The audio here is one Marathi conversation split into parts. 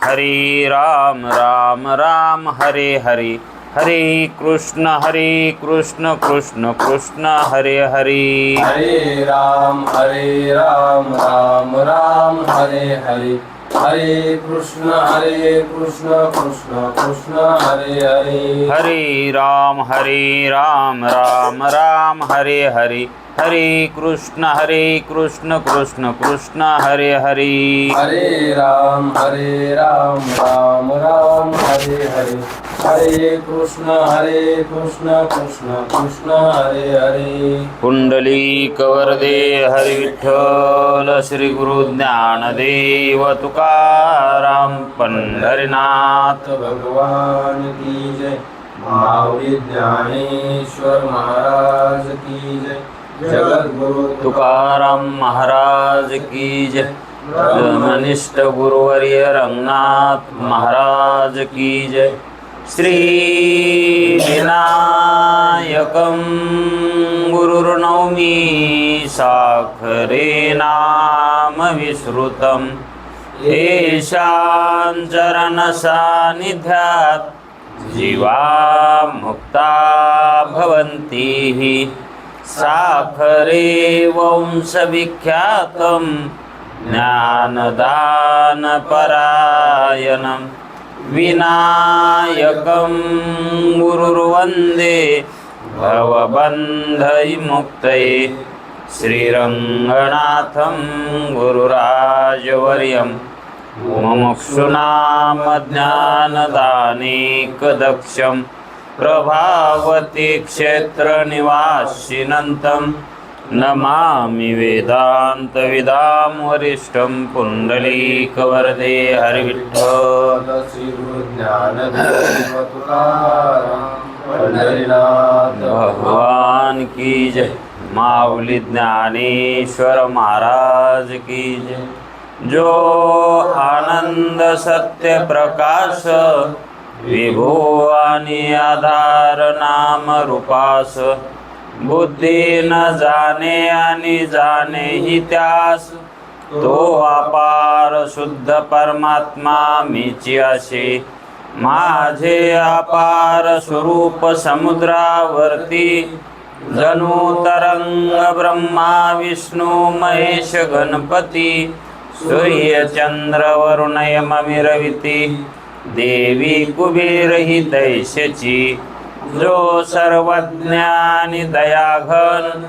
हरे राम राम राम हरे हरे, हरे कृष्ण कृष्ण कृष्ण हरे हरे। हरे राम राम राम हरे हरे, हरे कृष्ण कृष्ण कृष्ण हरे हरे। हरे राम राम राम हरे हरे, हरे कृष्ण कृष्ण कृष्ण हरे हरे। हरे राम राम राम हरे हरे, हरे कृष्ण कृष्ण कृष्ण हरे हरे। पुंडलिक वरदे हरि विठ्ठल, श्री गुरु ज्ञानदेव तुकाराम पंढरीनाथ भगवान की जय, माऊली ज्ञानेश्वर महाराज की जय, जगद्गुरु तुकाराम महाराज की जय, ब्रह्मनिष्ठ गुरुवर्य रंगनाथ महाराज की जय। श्री विनायकं गुरुर्नौमि साखरे नाम विश्रुतं, येषां चरणसान्निध्यात् जीवा मुक्ता भवन्ति। साखरे वंशविख्यातं ज्ञानदानपरायणं, विनायकं गुरुर्वन्दे भवबन्धविमुक्तये। श्रीरङ्गनाथं गुरुराजवर्यं, मुमुक्षूणां ज्ञानदानेकदक्षं, प्रभावती क्षेत्रनिवासिनं नमामि वेदान्तविदां वरिष्ठं। पुण्डलीकवरदे हरिविठ्ठल, श्री गुरु ज्ञानदेव तुकाराम पंढरीनाथ भगवान की जय। माऊली ज्ञानेश्वर महाराज की जय। जो आनंद सत्य प्रकाश, विभो आणि आधार नाम रूपास, बुद्धी न जाणे आणि जाणे ही त्यास, तो अपार शुद्ध परमात्मा मीची असे। माझे अपार स्वरूप समुद्रावरती, जणू तरंग ब्रह्मा विष्णू महेश गणपती, सूर्य चंद्र वरुण यम मिरविती, देवी कुबेर ही दैश्यची। जो सर्वज्ञानी दयाघन,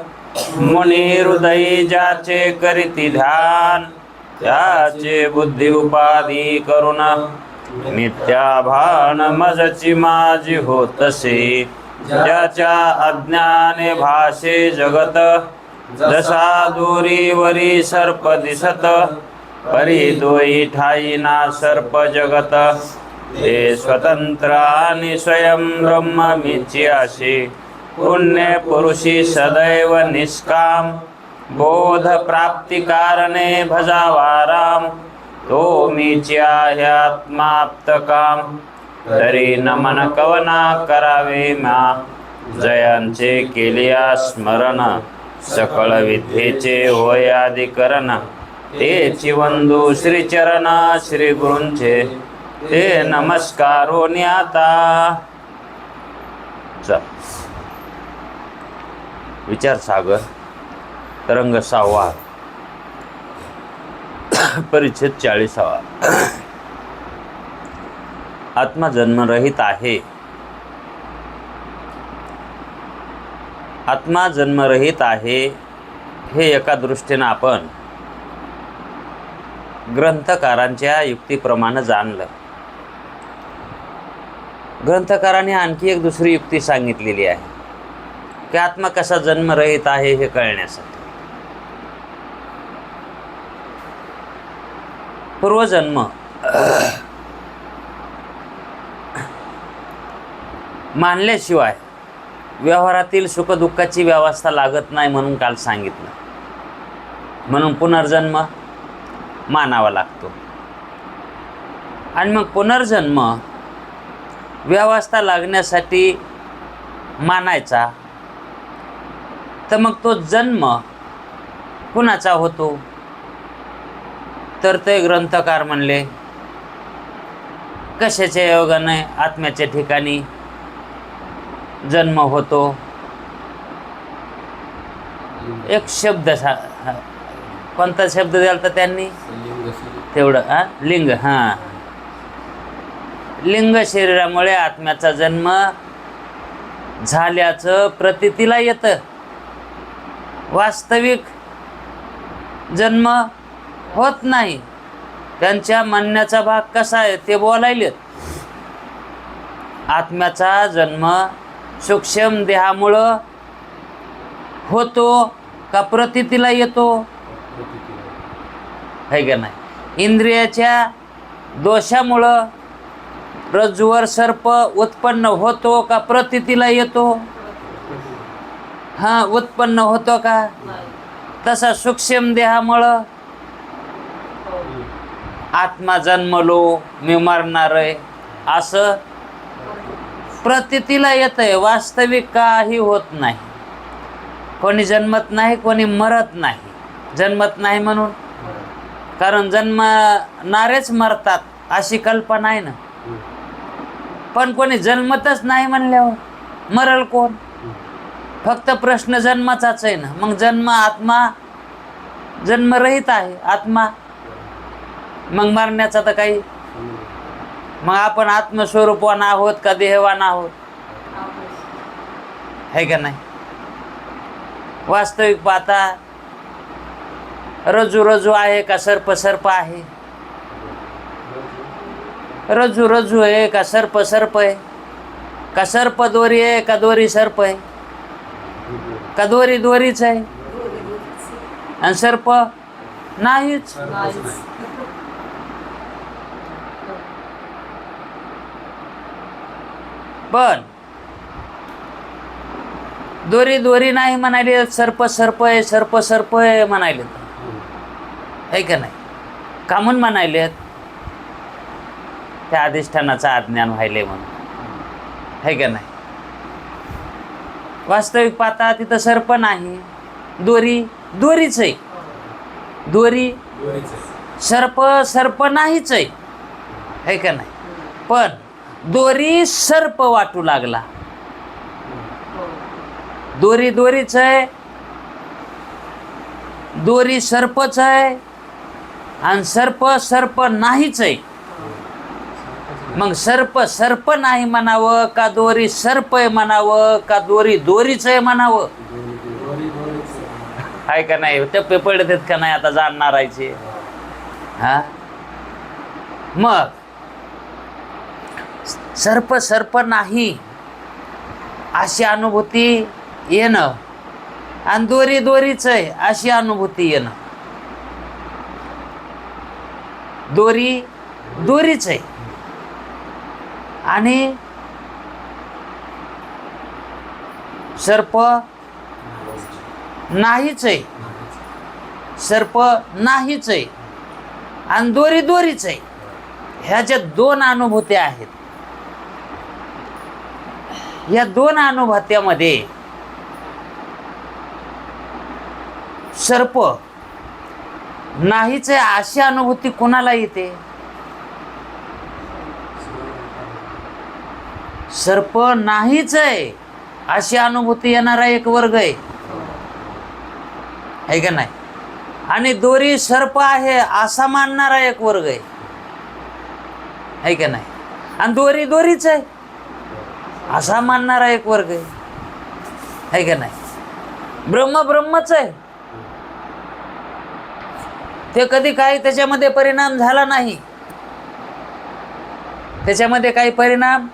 मुनी हृदयी ज्याचे करीती ध्यान, त्याचे बुद्धी उपाधी करुण, मिथ्याभान मजची माझी होतसे। ज्याच्या अज्ञाने भाषे जगत, जसा दूरीवरी सर्प दिसत, परी दोई ठाई ना सर्प जगत। ते स्वतंत्र आणि स्वयं ब्रह्म मीची असे। पुण्य पुरुषी सदैव निष्काम, बोध प्राप्ती कारणे भजावा राम। तो मीची आहे आत्माप्त काम, तरी नमन कवना करावे मा। जयांचे केलिया स्मरण, सकळ विद्येचे होय अधिकरण। तेची वंदू श्रीचरण, श्री गुरूंचे ते नमस्कारो न्याता। विचार सागर तरंग 6वा, परिच्छेद 40वा। आत्मा जन्मरहित आहे। आत्मा जन्मरहित आहे हे एका दृष्टीने आपण ग्रंथकारांच्या युक्तीप्रमाणे जाणलं। ग्रंथकारांनी आणखी एक दुसरी युक्ती सांगितलेली आहे की आत्मा कसा जन्मरहित आहे हे कळण्यासाठी। पूर्वजन्म मानल्याशिवाय व्यवहारातील सुखदुःखाची व्यवस्था लागत नाही म्हणून काल सांगितलं। म्हणून पुनर्जन्म मानावा लागतो। आणि मग पुनर्जन्म व्यवस्था लागण्यासाठी मानायचा, तर मग तो जन्म कुणाचा होतो? तर ते ग्रंथकार म्हणले कशाच्या योगाने आत्म्याच्या ठिकाणी जन्म होतो? एक शब्द कोणता शब्द द्याल तर त्यांनी तेवढं लिंग. हां, लिंग शरीरामुळे आत्म्याचा जन्म झाल्याचं प्रतीतीला येतं. वास्तविक जन्म होत नाही. त्यांच्या म्हणण्याचा भाग कसा आहे ते बोलायलेत. आत्म्याचा जन्म सूक्ष्म देहामुळं होतो का प्रतीतीला येतो? है का नाही? इंद्रियाच्या दोषामुळं रज्जूवर सर्प उत्पन्न होतो का प्रतीतीला येतो? हां, उत्पन्न होतो का? तसा सूक्ष्म देहामुळं आत्मा जन्मलो मी मरणार आहे असं प्रतीतीला येतंय. वास्तविक काही होत नाही. कोणी जन्मत नाही, कोणी मरत नाही. जन्मत नाही म्हणून कारण जन्मणारेच मरतात अशी कल्पना आहे ना. पण कोणी जन्मतच नाही म्हणल्यावर मरल कोण? फक्त प्रश्न जन्माचाच आहे ना. मग जन्म आत्मा जन्मरहित आहे आत्मा, मग मरण्याचा तर काही. मग आपण आत्मस्वरूपवान आहोत का देहवान आहोत? है का नाही? वास्तविक पाहता रज्जू रज्जू आहे का सर्प सर्प आहे? रज्जू रज्जू आहे का सर्प सर्प आहे? का सर्प दोरी आहे का दोरी सर्प आहे? का दोरी दोरीच आहे आणि सर्प नाहीच? पण दोरी दोरी नाही म्हणाले, सर्प सर्प आहे सर्प सर्प आहे म्हणाले. है का नाही? का म्हणून म्हणाले? त्या अधिष्ठानाचं अज्ञान व्हायले म्हणून. है का नाही? वास्तविक पाहता तिथं सर्प नाही, दोरी दोरीच आहे. दोरी सर्प सर्प नाहीच आहे. है का नाही? पण दोरी सर्प वाटू लागला. दोरी दोरीच आहे, दोरी सर्पच आहे आणि सर्प सर्प नाहीच आहे. मग सर्प सर्प नाही म्हणावं का दोरी सर्प आहे म्हणावं का दोरी दोरीच आहे म्हणावं? आहे का नाही? टप्पे पडत का नाही आता जाणणार आहे. हा, मग सर्प सर्प नाही अशी अनुभूती येणं आणि दोरी दोरीच आहे अशी अनुभूती येणं. दोरी दोरीच आहे आणि सर्प नाहीच आहे. सर्प नाहीच आहे आणि दोरी दोरीच आहे. ह्या ज्या दोन अनुभूत्या आहेत, या दोन अनुभूत्यामध्ये सर्प नाहीच आहे अशी अनुभूती कोणाला येते? सर्प नाहीच आहे अशी अनुभूती येणारा एक वर्ग आहे. है का नाही? आणि दोरी सर्प आहे असा मानणारा एक वर्ग आहे. है का नाही? आणि दोरी दोरीच आहे असा मानणारा एक वर्ग आहे. है का नाही? ब्रह्म ब्रह्मच आहे. ते कधी काही त्याच्यामध्ये परिणाम झाला नाही. त्याच्यामध्ये काही परिणाम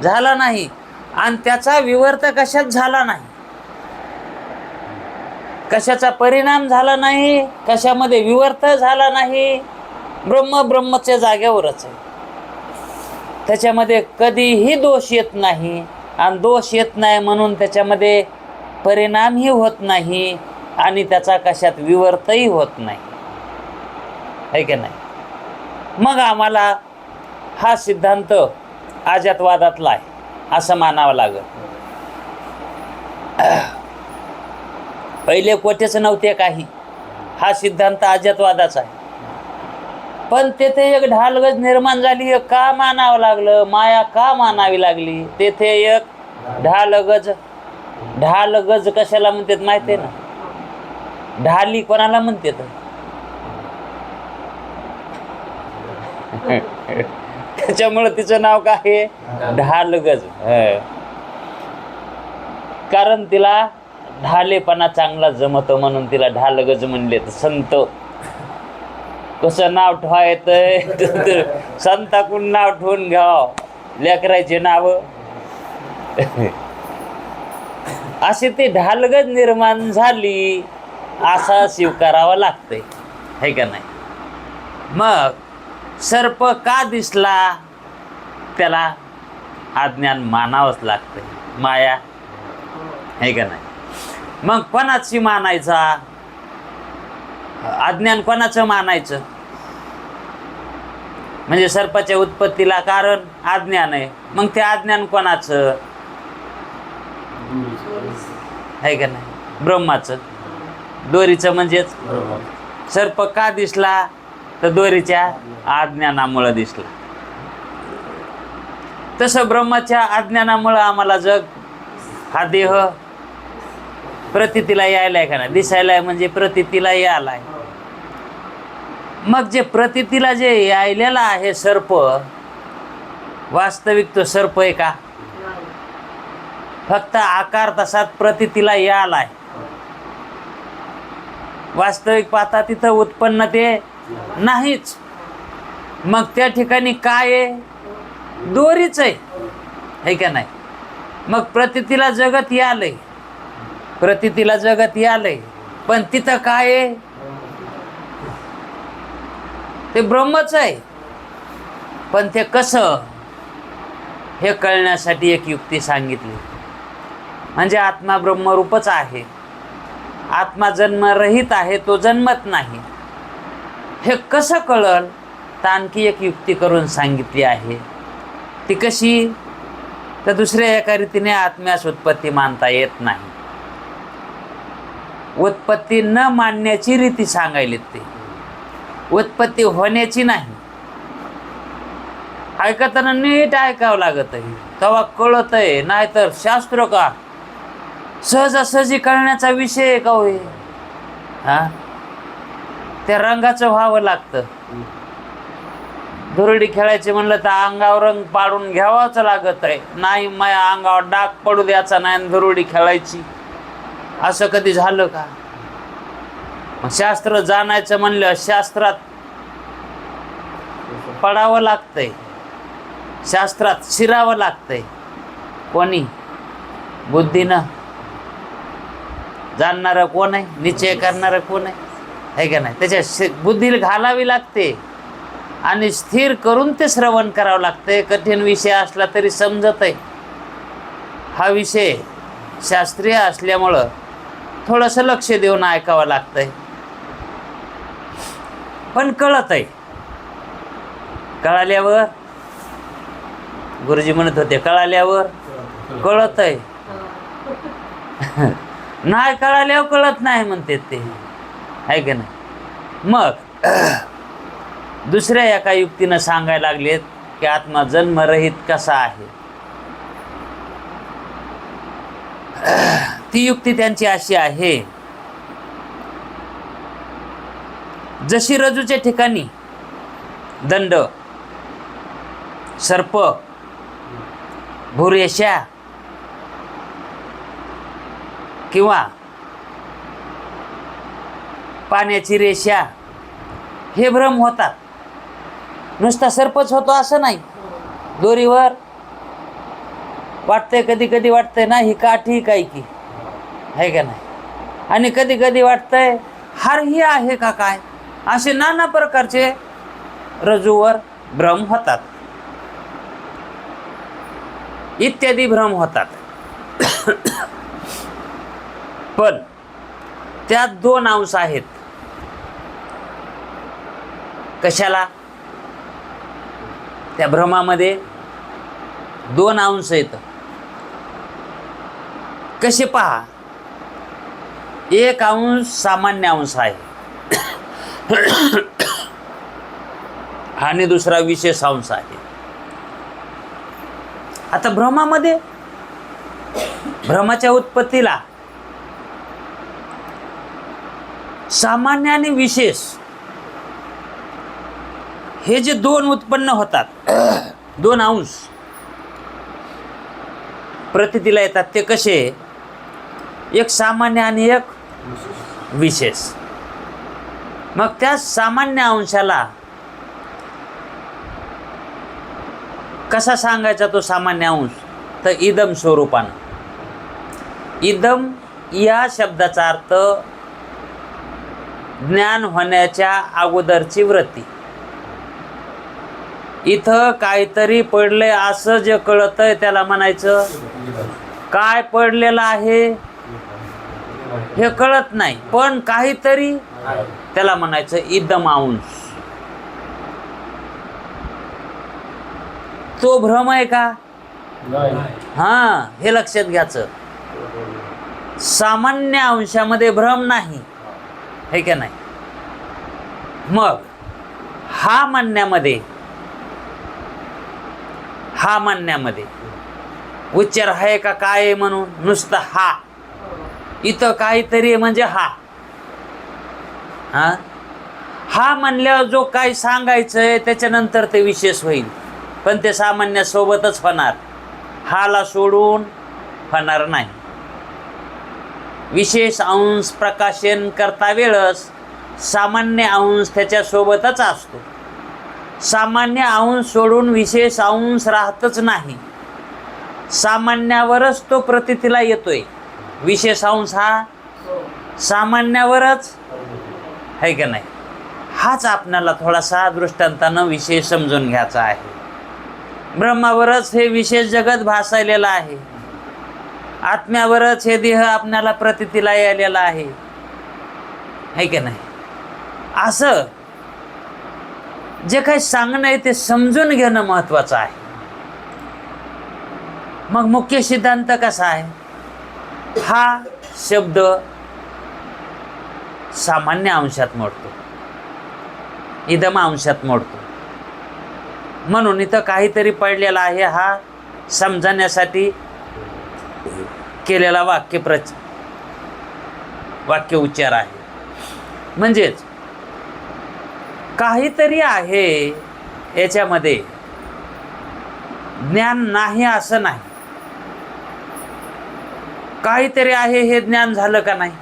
झाला नाही आणि त्याचा विवर्त कशात झाला नाही. कशाचा परिणाम झाला नाही, कशामध्ये विवर्त झाला नाही. ब्रह्म ब्रह्मच्या जागेवरच आहे. त्याच्यामध्ये कधीही दोष येत नाही आणि दोष येत नाही म्हणून त्याच्यामध्ये परिणामही होत नाही आणि त्याचा कशात विवर्तही होत नाही. है का नाही? मग आम्हाला हा सिद्धांत अजातवादातला आहे असं मानावं लागेल. पहिले कोठेच नव्हते काही. हा सिद्धांत अजातवादाचा आहे. पण तेथे एक ढालगज निर्माण झाली, हे का मानावं लागलं? माया का मानावी लागली? तेथे एक ढालगज. ढालगज कशाला म्हणतात माहिती आहे ना? ढाली कोणाला म्हणतात? त्याच्यामुळे तिचं नाव काय आहे? ढालगज. कारण तिला ढालेपणा चांगला जमतो म्हणून तिला ढालगज म्हणले. संत कसं नाव ठेवायचं? संताकडून नाव ठेवून घ्यावं लेकरायचे नाव. अशी ती ढालगज निर्माण झाली, असा स्वीकारावा लागतंय, है का नाही? मग सर्प का दिसला? त्याला अज्ञान मानावंच लागतंय, माया, है का नाही? मग कोणाची मानायचा? अज्ञान कोणाचं मानायचं? म्हणजे सर्पाच्या उत्पत्तीला कारण अज्ञान आहे. मग ते अज्ञान कोणाचं? आहे का नाही? ब्रह्माचं. दोरीचं म्हणजेच सर्प का दिसला? तर दोरीच्या अज्ञानामुळे दिसला. तसं ब्रह्माच्या अज्ञानामुळं आम्हाला जग, हा देह प्रतीतीला यायलाय का नाही? दिसायलाय म्हणजे प्रतीतीला यायलाय. मग जे प्रतीतीला जे यायलेला आहे सर्प, वास्तविक तो सर्प आहे का? फक्त आकार तसाच प्रतीतीला यायलाय. वास्तविक पाहता तिथं उत्पन्न ते नाहीच. मग त्या ठिकाणी काय आहे? दोरीच आहे का नाही? मग प्रतीतीला जगत यालय, प्रतीतीला जगत यालय, पण तिथं काय आहे? ते ब्रह्मच आहे. पण ते कसं हे कळण्यासाठी एक युक्ती सांगितली. म्हणजे आत्मा ब्रह्मरूपच आहे, आत्मा जन्मरहित आहे, तो जन्मत नाही. हे कसं कळल? तर आणखी एक युक्ती करून सांगितली आहे. ती कशी? तर दुसऱ्या एका रीतीने आत्म्यास उत्पत्ती मानता येत नाही. उत्पत्ती न मानण्याची रीती सांगायली, ते उत्पत्ती होण्याची नाही. ऐकताना नीट ऐकावं लागत आहे, तेव्हा कळत आहे. नाहीतर शास्त्र का सहजासहजी कळण्याचा विषय आहे का होय? हा, त्या रंगाचं व्हावं लागतं. धुरडी खेळायची म्हणलं तर अंगावर रंग पाडून घ्यावाच लागत आहे. नाही, माझ्या अंगावर डाग पडू द्यायचा नाही आणि धुरडी खेळायची, असं कधी झालं का? मग शास्त्र जाणायचं म्हणलं, शास्त्रात पडावं लागतंय, शास्त्रात शिरावं लागतंय. कोणी? बुद्धीनं. जाणणारं कोण आहे? निश्चय करणारं कोण आहे का नाही? त्याच्या बुद्धीला घालावी लागते आणि स्थिर करून ते श्रवण करावं लागतंय. कठीण विषय असला तरी समजत आहे. हा विषय शास्त्रीय असल्यामुळं थोडंसं लक्ष देऊन ऐकावं लागतंय. पण कळत आहे. कळाल्यावर, गुरुजी म्हणत होते, कळाल्यावर कळत आहे. नाही कळाल्यावर कळत नाही म्हणते ते, आहे का नाही? मग दुसऱ्या एका युक्तीनं सांगायला लागलेत की आत्मा जन्मरहित कसा आहे. ती युक्ती त्यांची अशी आहे, जशी रज्जूच्या ठिकाणी दंड, सर्प, भूरेषा किंवा पाण्याची रेषा हे भ्रम होतात. नुसता सर्पच होतो असं नाही. दोरीवर वाटतंय, कधी कधी वाटतंय ना ही काठी काय की, आहे का नाही? आणि कधी कधी वाटतंय हार ही आहे का काय? असे नाना प्रकारचे रज्जूवर भ्रम होतात, इत्यादी भ्रम होतात. पण त्यात दोन अंश आहेत. कशाला? त्या भ्रमामध्ये दोन अंश आहेत. कसे पहा? एक अंश सामान्य अंश आहे आणि दुसरा विशेष अंश आहे. आता भ्रमामध्ये, भ्रमाच्या उत्पत्तीला सामान्य आणि विशेष हे जे दोन उत्पन्न होतात, दोन अंश प्रतीतीला येतात, ते कसे? एक सामान्य आणि एक विशेष. मग त्या सामान्य अंशाला कसा सांगायचा तो सामान्य अंश? तर इदम स्वरूपानं. इदम या शब्दाचा अर्थ ज्ञान होण्याच्या अगोदरची वृत्ती. इथं काहीतरी पडले असं जे कळतंय त्याला म्हणायचं. काय पडलेलं आहे हे कळत नाही, पण काहीतरी, त्याला म्हणायचं इदम अंश. तो भ्रम आहे का? हा, हे लक्षात घ्यायचं. सामान्य अंशामध्ये भ्रम नाही, हे का नाही? मग हा म्हणण्यामध्ये उच्चार आहे का काय आहे म्हणून? नुसतं हा. इथं काहीतरी आहे म्हणजे हा. हा म्हणल्यावर जो काही सांगायचंय त्याच्यानंतर ते विशेष होईल, पण ते सामान्य सोबतच होणार, हाला सोडून होणार नाही. विशेष अंश प्रकाशन करता वेळस सामान्य अंश त्याच्यासोबतच असतो. सामान्य अंश सोडून विशेष अंश राहतच नाही. सामान्यावरच तो प्रतीतीला येतोय. विशेष अंश हा सामान्यावरच आहे का नाही? हाच आपल्याला थोडासा दृष्टांतानं विषय समजून घ्यायचा आहे. ब्रह्मावरच हे विशेष जगत भासायलेलं आहे. आत्म्यावरच हे देह आपल्याला प्रतीतीला यायलेला आहे का नाही? असं जे काही सांगणं आहे ते समजून घेणं महत्त्वाचं आहे. मग मुख्य सिद्धांत कसा आहे? हा शब्द सामान्य अंशात मोडतो, इदम अंशात मोडतो. म्हणून इथं काहीतरी पडलेला आहे हा समजण्यासाठी केलेला वाक्य उच्चार आहे. म्हणजेच काहीतरी आहे याच्यामध्ये, ज्ञान नाही असं नाही. काहीतरी आहे हे ज्ञान झालं का नाही?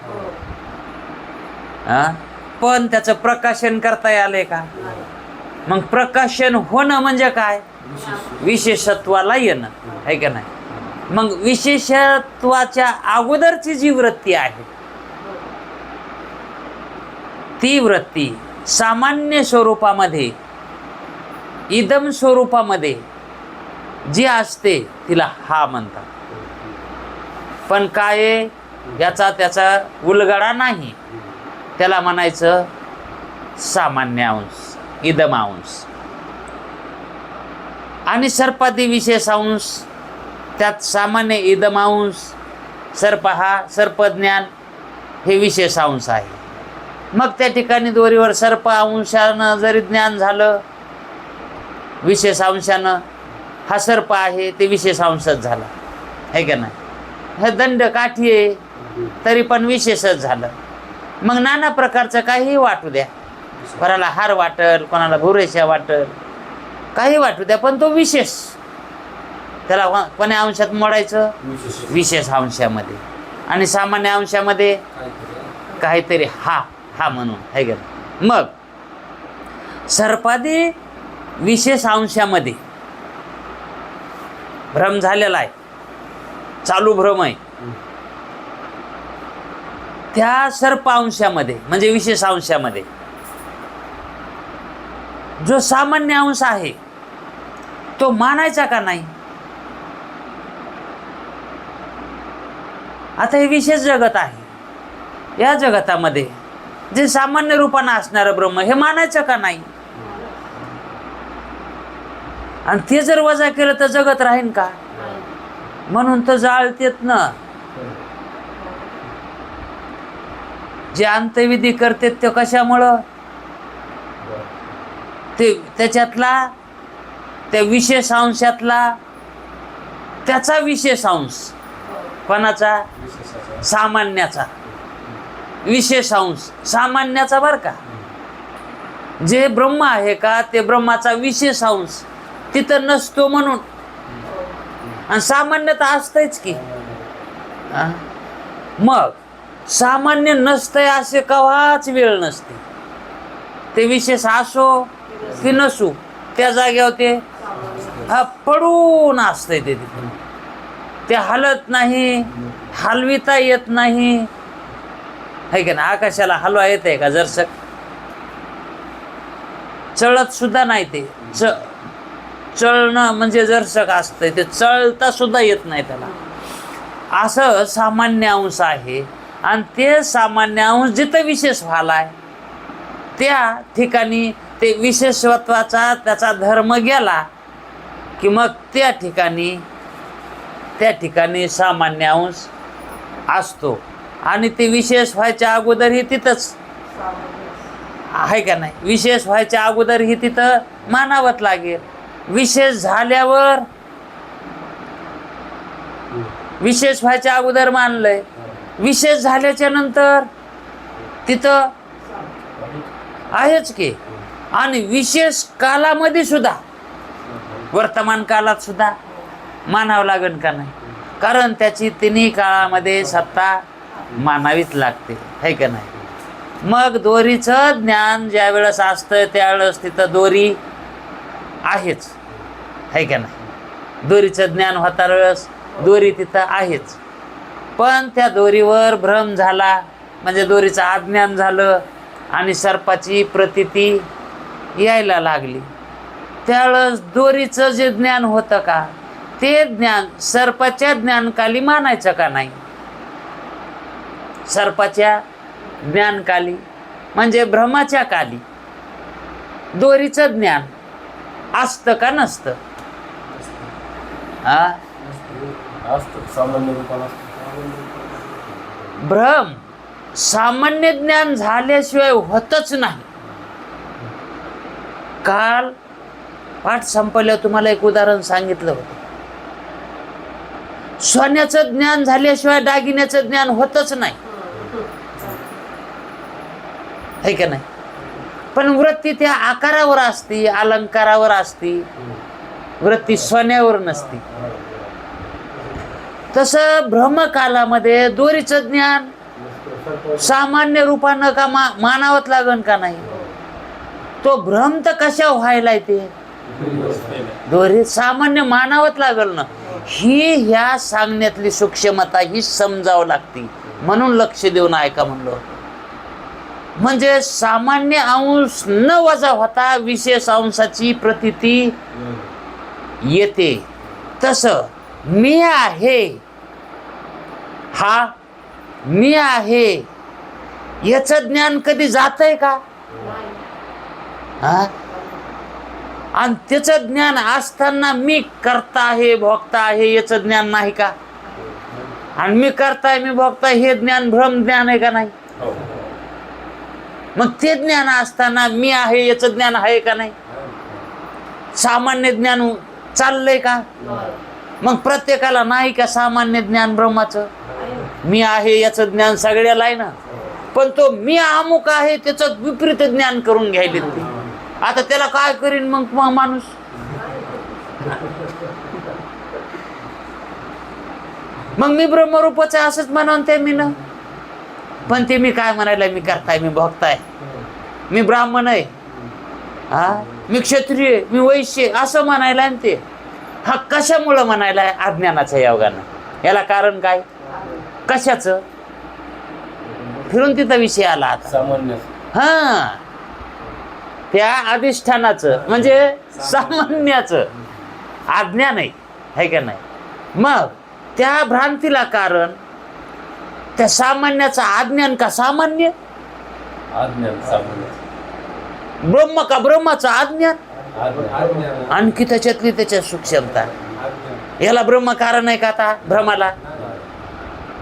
पण त्याचं प्रकाशन करता आलंय का? मग प्रकाशन होणं म्हणजे काय? विशेषत्वाला येणं, आहे का नाही? मग विशेषत्वाच्या अगोदरची जी वृत्ती आहे ती वृत्ती सामान्य स्वरूपामध्ये, इदम स्वरूपामध्ये जी असते तिला हा म्हणतात. पण काय याचा त्याचा उलगडा नाही, त्याला म्हणायचं सामान्य अंश, इदम अंश. आणि सर्पादी विशेष अंश, त्यात सामान्य इदम अंश, सर्प हा सर्पज्ञान हे विशेष अंश आहे. मग त्या ठिकाणी दोरीवर सर्प अंशानं जरी ज्ञान झालं, विशेष अंशानं हा सर्प आहे ते विशेष अंशच झाला, आहे का नाही? हे दंड काठी आहे तरी पण विशेषच झालं. मग नाना प्रकारचं काही वाटू द्या, कोणाला हार वाटल, कोणाला भुरेशा वाटल, काही वाटू द्या, पण तो विशेष. त्याला कोण्या अंशात मोडायचं? विशेष अंशामध्ये. आणि सामान्य अंशामध्ये काहीतरी हा म्हणून, आहे का? मग सर्पादी विशेष अंशामध्ये भ्रम झालेला आहे, चालू भ्रम आहे. त्या सर्प अंशामध्ये म्हणजे विशेष अंशामध्ये जो सामान्य अंश आहे तो मानायचा का नाही? आता हे विशेष जगत आहे, या जगतामध्ये जे सामान्य रूपानं असणारं ब्रह्म हे मानायचं का नाही? आणि ते जर वजा केलं तर जगत राहीन का? म्हणून तर जाळतेत ना, जे अंतविधी करतात ते कशामुळं? ते त्याच्यातला त्या विशेष अंशातला त्याचा विशेष अंश कोणाचा सामान्याचा विशेष अंश सामान्याचा बरं का जे ब्रह्म आहे का ते ब्रह्माचा विशेष अंश तिथं नसतो म्हणून आणि सामान्यता असतंच की हा? मग सामान्य नसतंय असे कवाच वेळ नसते ते विशेष असो की नसो त्या जागेवर ते पडून असतंय ते तिथे ते हलत नाही हलविता येत नाही है का ना आकाशाला हलवा येत आहे का जरसक चळत सुद्धा नाही ते चळणं म्हणजे जरसक असतंय ते चळता सुद्धा येत नाही त्याला असं सामान्य अंश आहे आणि ते सामान्य अंश जिथं विशेष व्हालाय त्या ठिकाणी ते विशेषत्वाचा त्याचा धर्म गेला की मग त्या ठिकाणी सामान्य अंश असतो आणि ते विशेष व्हायच्या अगोदरही तिथंच आहे का नाही विशेष व्हायच्या अगोदरही तिथं मानावंच लागेल विशेष झाल्यावर विशेष व्हायच्या अगोदर मानलंय विशेष झाल्याच्या नंतर तिथं आहेच की आणि विशेष कालामध्ये सुद्धा वर्तमान कालात सुद्धा मानावं लागेल का नाही कारण त्याची तिन्ही काळामध्ये सत्ता मानावीच लागते है का नाही मग दोरीचं ज्ञान ज्या वेळेस असतं त्यावेळेस तिथं दोरी आहेच है का नाही दोरीचं ज्ञान होता वेळेस दोरी तिथं आहेच पण त्या दोरीवर भ्रम झाला म्हणजे दोरीचं अज्ञान झालं आणि सर्पाची प्रतीती यायला लागली त्यावेळेस दोरीचं जे ज्ञान होतं का ते ज्ञान सर्पाच्या ज्ञानकाली मानायचं का नाही सर्पाच्या ज्ञानकाली म्हणजे भ्रमाच्या काली दोरीचं ज्ञान असतं का नसतं हा सामान्य रूपाला भ्रम सामान्य ज्ञान झाल्याशिवाय होतच नाही काल पाठ संपल्यावर तुम्हाला एक उदाहरण सांगितलं होतं सोन्याचं ज्ञान झाल्याशिवाय दागिन्याचं ज्ञान होतच नाही है का नाही पण वृत्ती त्या आकारावर असती अलंकारावर असती वृत्ती सोन्यावर नसती तसं भ्रमकालामध्ये दोरीचं ज्ञान सामान्य रूपानं का मानावंच लागन का नाही तो भ्रम तर कशा व्हायला ते दोरी सामान्य मानावंच लागल ना ही ह्या सांगण्यातली सूक्ष्मता ही समजावं लागती म्हणून लक्ष देऊन ऐका म्हणलो म्हणजे सामान्य अंश न वजा होता विशेष अंशाची प्रतीती येते तसं मी आहे हा मी आहे याचं ज्ञान कधी जातंय का हा आणि त्याचं ज्ञान असताना मी करता आहे भोगता आहे याचं ज्ञान नाही का आणि मी करताय मी भोगताय हे ज्ञान भ्रम ज्ञान आहे का नाही मग ते ज्ञान असताना मी आहे याचं ज्ञान आहे का नाही सामान्य ज्ञान चाललंय का मग प्रत्येकाला नाही का सामान्य ज्ञान ब्रह्माचं मी आहे याचं ज्ञान सगळ्याला आहे ना पण तो मी अमुक आहे त्याचं विपरीत ज्ञान करून घ्यायले ते आता त्याला काय करीन मग माणूस मग मी ब्रह्मरूपच असंच म्हणून ते मी ना पण ते मी काय म्हणायला मी करताय मी भोगताय मी ब्राह्मण आहे हा मी क्षत्रिय मी वैश्य असं म्हणायला ते हा कशामुळं म्हणायला अज्ञानाच्या योगानं याला कारण काय कशाचं फिरून तिथं विषय आला आता सामान्य हा त्या अधिष्ठानाचं म्हणजे सामान्याचं अज्ञान आहे का नाही मग त्या भ्रांतीला कारण त्या सामान्याचं अज्ञान का सामान्य अज्ञान सामान्य ब्रह्म का ब्रह्माचं अज्ञान अज्ञान आणखी त्याच्यातली त्याच्या सूक्ष्मता याला ब्रह्म कारण आहे का आता भ्रमाला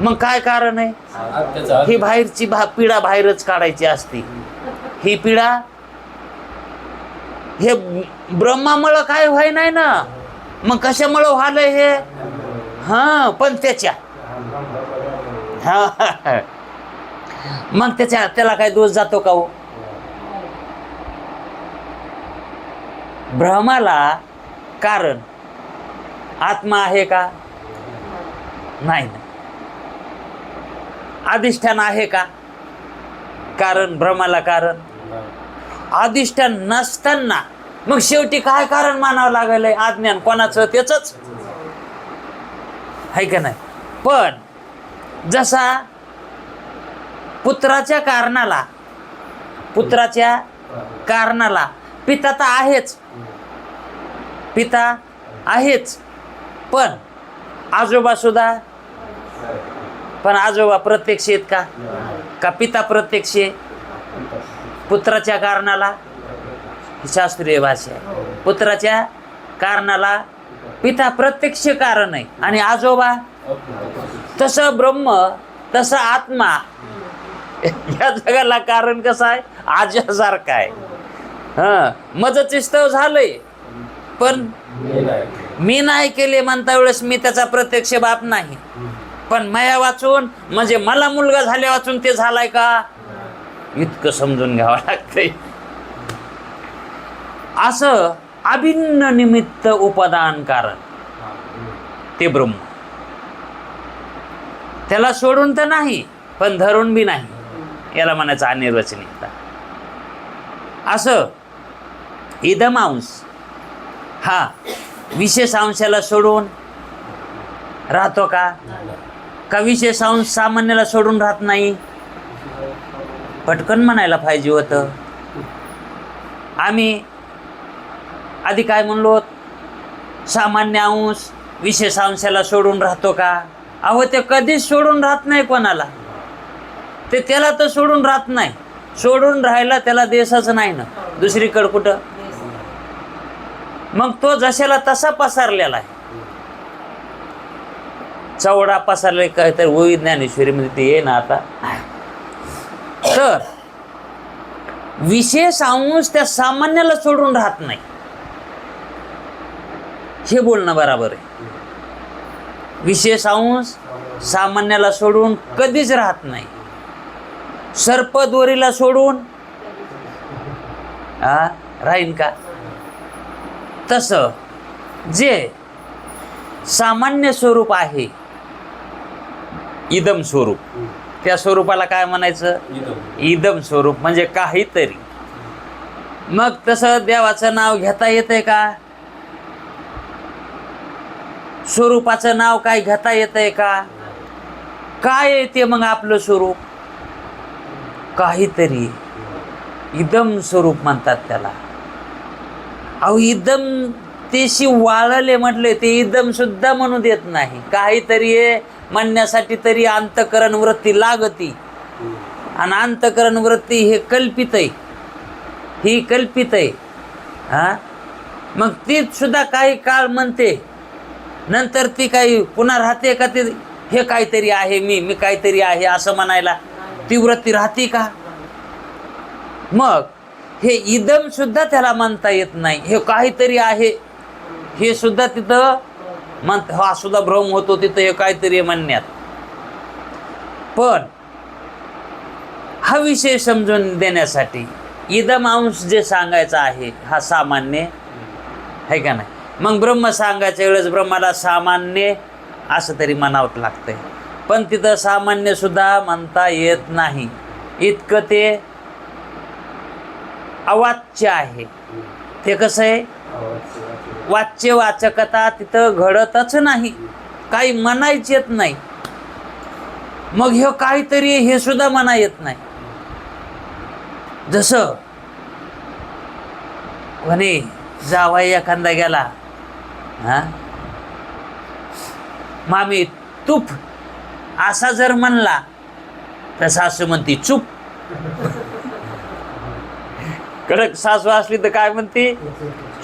मग काय कारण आहे ही बाहेरची पीडा बाहेरच काढायची असती ही पीडा हे ब्रह्मामुळं काय व्हाय नाही ना, मग कशामुळं व्हायलंय हे? हा, पण त्याच्या हा मग त्याला काय दोष जातो का हो? भ्रमाला कारण आत्मा आहे का? नाही ना. अधिष्ठान आहे का? कारण भ्रमाला कारण अधिष्ठान नसताना मग शेवटी काय कारण मानावं लागलंय? अज्ञान. कोणाचं? त्याचंच आहे का नाही? पण जसा पुत्राच्या कारणाला पिता तर आहेच, पिता आहेच, पण आजोबा सुद्धा, पण आजोबा प्रत्यक्ष आहेत का? का पिता प्रत्यक्ष आहे? पुत्राच्या कारणाला, शास्त्रीय भाषा आहे, पुत्राच्या कारणाला पिता प्रत्यक्ष कारण आहे आणि आजोबा. तसं ब्रह्म, तसं आत्मा या जगाला कारण कसं आहे? आज्यासारखं आहे. मजचिस्तव झालंय, पण मी नाही केले म्हणता वेळेस मी त्याचा प्रत्यक्ष बाप नाही, पण माया वाचून म्हणजे मला मुलगा झाल्या वाचून ते झालाय का? इतकं समजून घ्यावं लागतंय. असं अभिन्न निमित्त उपादान कारण ते ब्रह्म. त्याला सोडून तर नाही, पण धरून बी नाही. याला म्हणायचं अनिर्वचनीयता. असं इदम अंश हा विशेष अंशाला सोडून राहतो का? का विशेष अंश सामान्याला सोडून राहत नाही? पटकन म्हणायला पाहिजे होतं. आम्ही आधी काय म्हणलो? सामान्य अंश विशेष अंशाला सोडून राहतो का? अहो, ते कधीच सोडून राहत नाही कोणाला. ते त्याला तर सोडून राहत नाही. सोडून राहायला त्याला देशच नाही ना दुसरीकडं कुठं. मग तो जशाला तसा पसरलेला आहे. चौडा पसरले काय तर वही ज्ञानेश्वरीमध्ये ते ये ना आता. तर विशेष अंश त्या सामान्याला सोडून राहत नाही, हे बोलणं बरोबर आहे. विशेष अंश सामान्याला सोडून कधीच राहत नाही. सर्पदोरीला सोडून राहीन का? तसं जे सामान्य स्वरूप आहे, इदम स्वरूप, त्या स्वरूपाला काय म्हणायचं? इदम स्वरूप म्हणजे काहीतरी. मग तसं देवाचं नाव घेता येतंय का? स्वरूपाचं नाव काय घेता येतंय का? काय येते मग आपलं स्वरूप? काहीतरी. इदम स्वरूप म्हणतात त्याला. अहो, इदम तेशी वाळले म्हटले ते इदम सुद्धा म्हणू देत नाही. काहीतरी म्हणण्यासाठी तरी अंतकरण वृत्ती लागती, आणि अंतकरण वृत्ती हे कल्पित आहे, ही कल्पित आहे. मग ती सुद्धा काही काळ म्हणते, नंतर ती काही पुन्हा राहते का? ते हे काहीतरी आहे, मी काहीतरी आहे असं म्हणायला ती वृत्ती राहते का? मग हे इदम सुद्धा त्याला म्हणता येत नाही. हे काहीतरी आहे हे सुद्धा तिथं हा सुद्धा भ्रम होतो तिथं, हे काहीतरी म्हणण्यात. पण हा विषय समजून देण्यासाठी इदम अंश जे सांगायचा आहे हा सामान्य आहे का नाही? मग ब्रह्म सांगायच्या वेळेस ब्रह्माला सामान्य असं तरी म्हणावं लागतंय, पण तिथं सामान्य सुद्धा म्हणता येत नाही. इतकं ते अवाच्य आहे. ते कसं आहे? वाच्य वाचकता तिथं घडतच नाही, काही म्हणायच येत नाही. मग हे काहीतरी हे सुद्धा म्हणा येत नाही. जसं म्हणे जावाई एखादा गेला, मामी तूप असा जर म्हणला तर सासू म्हणती चूप. कडक सासू असली तर काय म्हणते?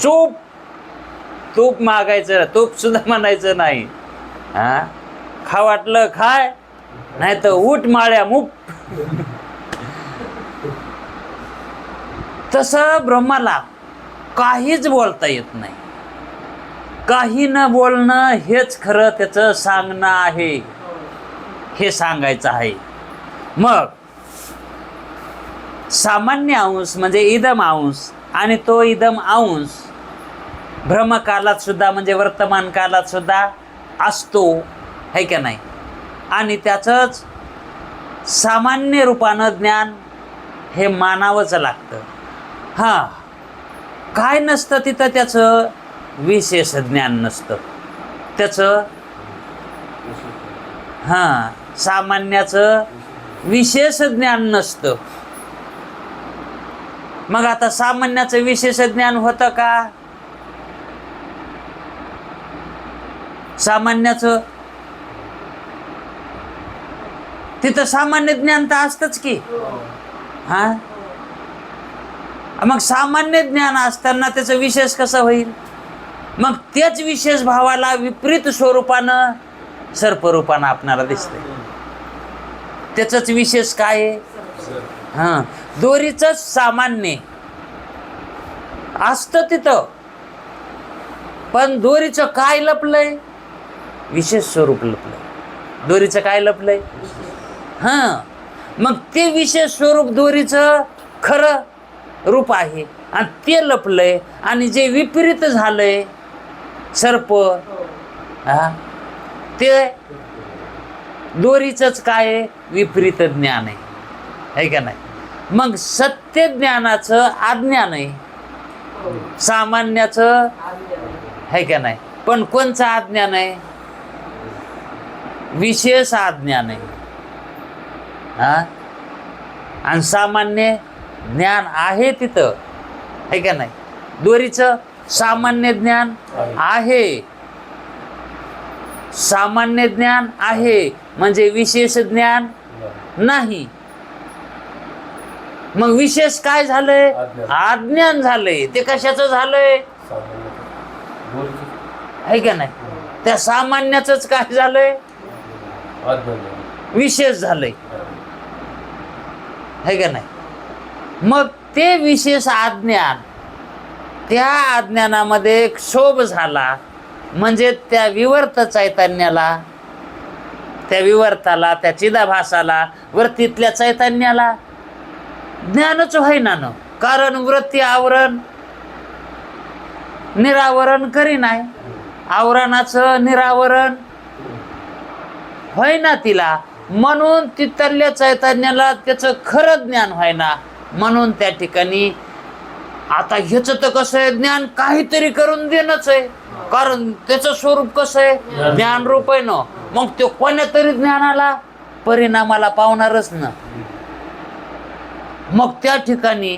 चूप. तूप मागायचं, तूप सुद्धा म्हणायचं नाही. खा वाटलं खाय, नाही तर उठ माळ्या मूप. तसं ब्रह्माला काहीच बोलता येत नाही. काही न बोलणं हेच खरं त्याचं सांगणं आहे, हे सांगायचं आहे. मग सामान्य अंश म्हणजे इदम अंश, आणि तो इदम अंश भ्रमकालात सुद्धा म्हणजे वर्तमान कालात सुद्धा असतो, है का नाही. आणि त्याचंच सामान्य रूपानं ज्ञान हे मानावंच लागतं. हां, काय नसतं तिथं त्याचं विशेष ज्ञान नसतं त्याचं. हां, सामान्याचं विशेष ज्ञान नसतं. मग आता सामान्याचं विशेष ज्ञान होतं का? सामान्याचं तिथं सामान्य ज्ञान तर असतंच की. हा, मग सामान्य ज्ञान असताना त्याचं विशेष कसं होईल? मग त्याच विशेष भावाला विपरीत स्वरूपानं सर्परूपानं आपणाला दिसतंय. त्याचंच विशेष काय आहे? हां, दोरीचंच सामान्य असतं तिथं, पण दोरीचं काय लपलंय? विशेष स्वरूप लपलंय. दोरीचं काय लपलंय? हां, मग ते विशेष स्वरूप दोरीचं खरं रूप आहे आणि ते लपलंय. आणि जे विपरीत झालंय सर्प, हा, ते दोरीचंच काय आहे? विपरीत ज्ञान आहे का नाही. मग सत्य ज्ञानाचं अज्ञान आहे, सामान्याचं आहे का नाही. पण कोणचं अज्ञान आहे? विशेष अज्ञान आहे. हा, आणि सामान्य ज्ञान आहे तिथं, आहे का नाही. दोरीचं सामान्य ज्ञान आहे, सामान्य ज्ञान आहे म्हणजे विशेष ज्ञान नाही. मग विशेष काय झालंय? अज्ञान झालंय. ते कशाचं झालंय? आहे का नाही. त्या सामान्याचंच काय झालंय? विशेष झालंय, आहे का नाही. मग ते विशेष अज्ञान, त्या अज्ञानामध्ये क्षोभ झाला म्हणजे त्या विवर्त चैतन्याला, त्या विवर्ताला, त्या चिदाभासाला, वृत्तीतल्या चैतन्याला ज्ञानच होईना न. कारण वृत्ती आवरण निरावरण करी नाही, आवरणाचं निरावरण होईना तिला. म्हणून तिथल्या चैतन्याला त्याचं खरं ज्ञान व्हायना. म्हणून त्या ठिकाणी आता ह्याचं तर कसं आहे? ज्ञान काहीतरी करून देणंच आहे, कारण त्याचं स्वरूप कसं आहे? ज्ञान रूप आहे ना. मग तो कोण्या तरी ज्ञानाला परिणामाला पावणारच ना. मग त्या ठिकाणी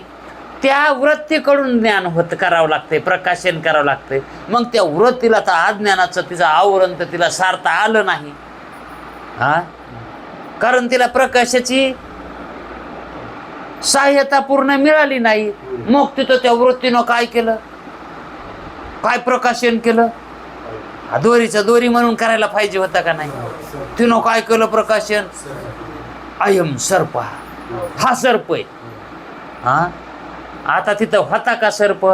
त्या वृत्तीकडून ज्ञान करावं लागतंय, प्रकाशन करावं लागतंय. मग त्या वृत्तीला तर अज्ञानाचं तिचं आवरण तर तिला सारता आलं नाही. हा, कारण तिला प्रकाशाची सहाय्यता पूर्ण मिळाली नाही. मग तिथं त्या वृत्तीनं काय केलं? काय प्रकाशन केलं? दोरीचं दोरी म्हणून करायला पाहिजे होता का नाही? तिनं काय केलं प्रकाशन? अयम सर्प, हा सर्प आहे. हा, आता तिथं होता का सर्प?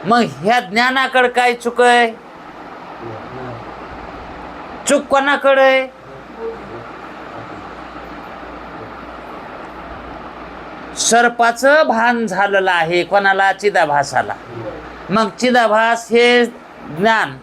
मग ह्या ज्ञानाकडे काय चूक आहे? चूक कोणाकडे आहे? सर्पाचं भान झालेलं आहे कोणाला? चिदाभासाला. मग चिदाभास हे ज्ञान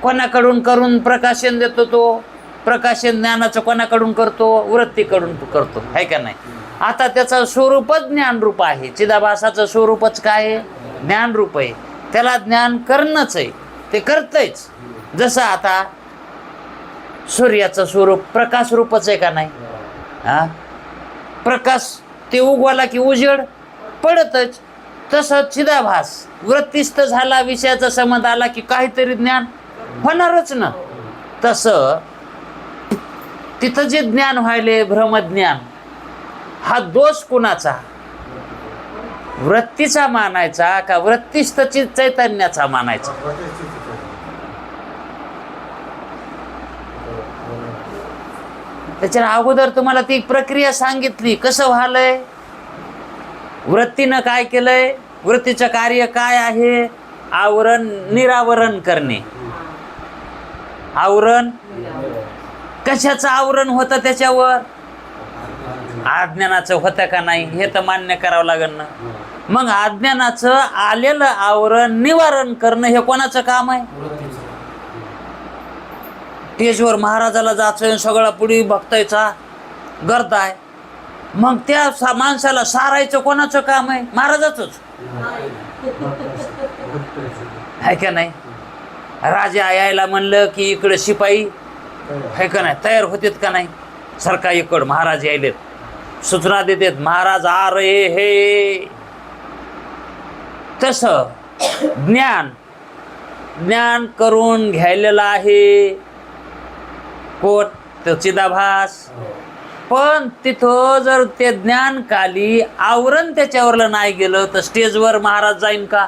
कोणाकडून करून प्रकाशन देतो? तो प्रकाशन ज्ञानाचं कोणाकडून करतो? वृत्तीकडून करतो, आहे का नाही. आता त्याचं स्वरूपच ज्ञानरूप आहे. चिदाभासाचं स्वरूपच काय आहे? ज्ञानरूप आहे. त्याला ज्ञान करणंच आहे, ते करतंयच. जसं आता सूर्याचं स्वरूप प्रकाश रूपच आहे का नाही. हा, प्रकाश ते उगवाला की उजेड पडतच. तसं चिदाभास वृत्तीस्थ झाला, विषयाचा संबंध आला की काहीतरी ज्ञान होणारच ना. तसं तिथं जे ज्ञान व्हायले भ्रमज्ञान, हा दोष कुणाचा? वृत्तीचा मानायचा का वृत्तीस्थ चैतन्याचा मानायचा? त्याच्या अगोदर तुम्हाला ती प्रक्रिया सांगितली कसं व्हायलंय. वृत्तीनं काय केलंय? वृत्तीचं कार्य काय आहे? आवरण निरावरण करणे. आवरण कशाचं आवरण होतं त्याच्यावर? अज्ञानाचं होतं का नाही हे तर मान्य करावं लागेल ना. मग अज्ञानाचं आलेलं आवरण निवारण करणं हे कोणाचं काम आहे? स्टेजवर महाराजाला जायचं, सगळा पुढे बघतायचा गर्द आहे, मग त्या माणसाला सारायचं कोणाचं काम आहे? महाराजाचंच आहे का नाही? राजा यायला म्हणलं की इकडे शिपाई आहे का नाही तयार होतेत का नाही? सरका इकड महाराज यायलेत, सूचना देतात, महाराज आ रे हे. तसं ज्ञान ज्ञान करून घ्यायलेलं आहे कोण? तो चिदाभास. पण तिथं जर ते ज्ञान काली आवरण त्याच्यावरलं नाही गेलं तर स्टेजवर महाराज जाईन का?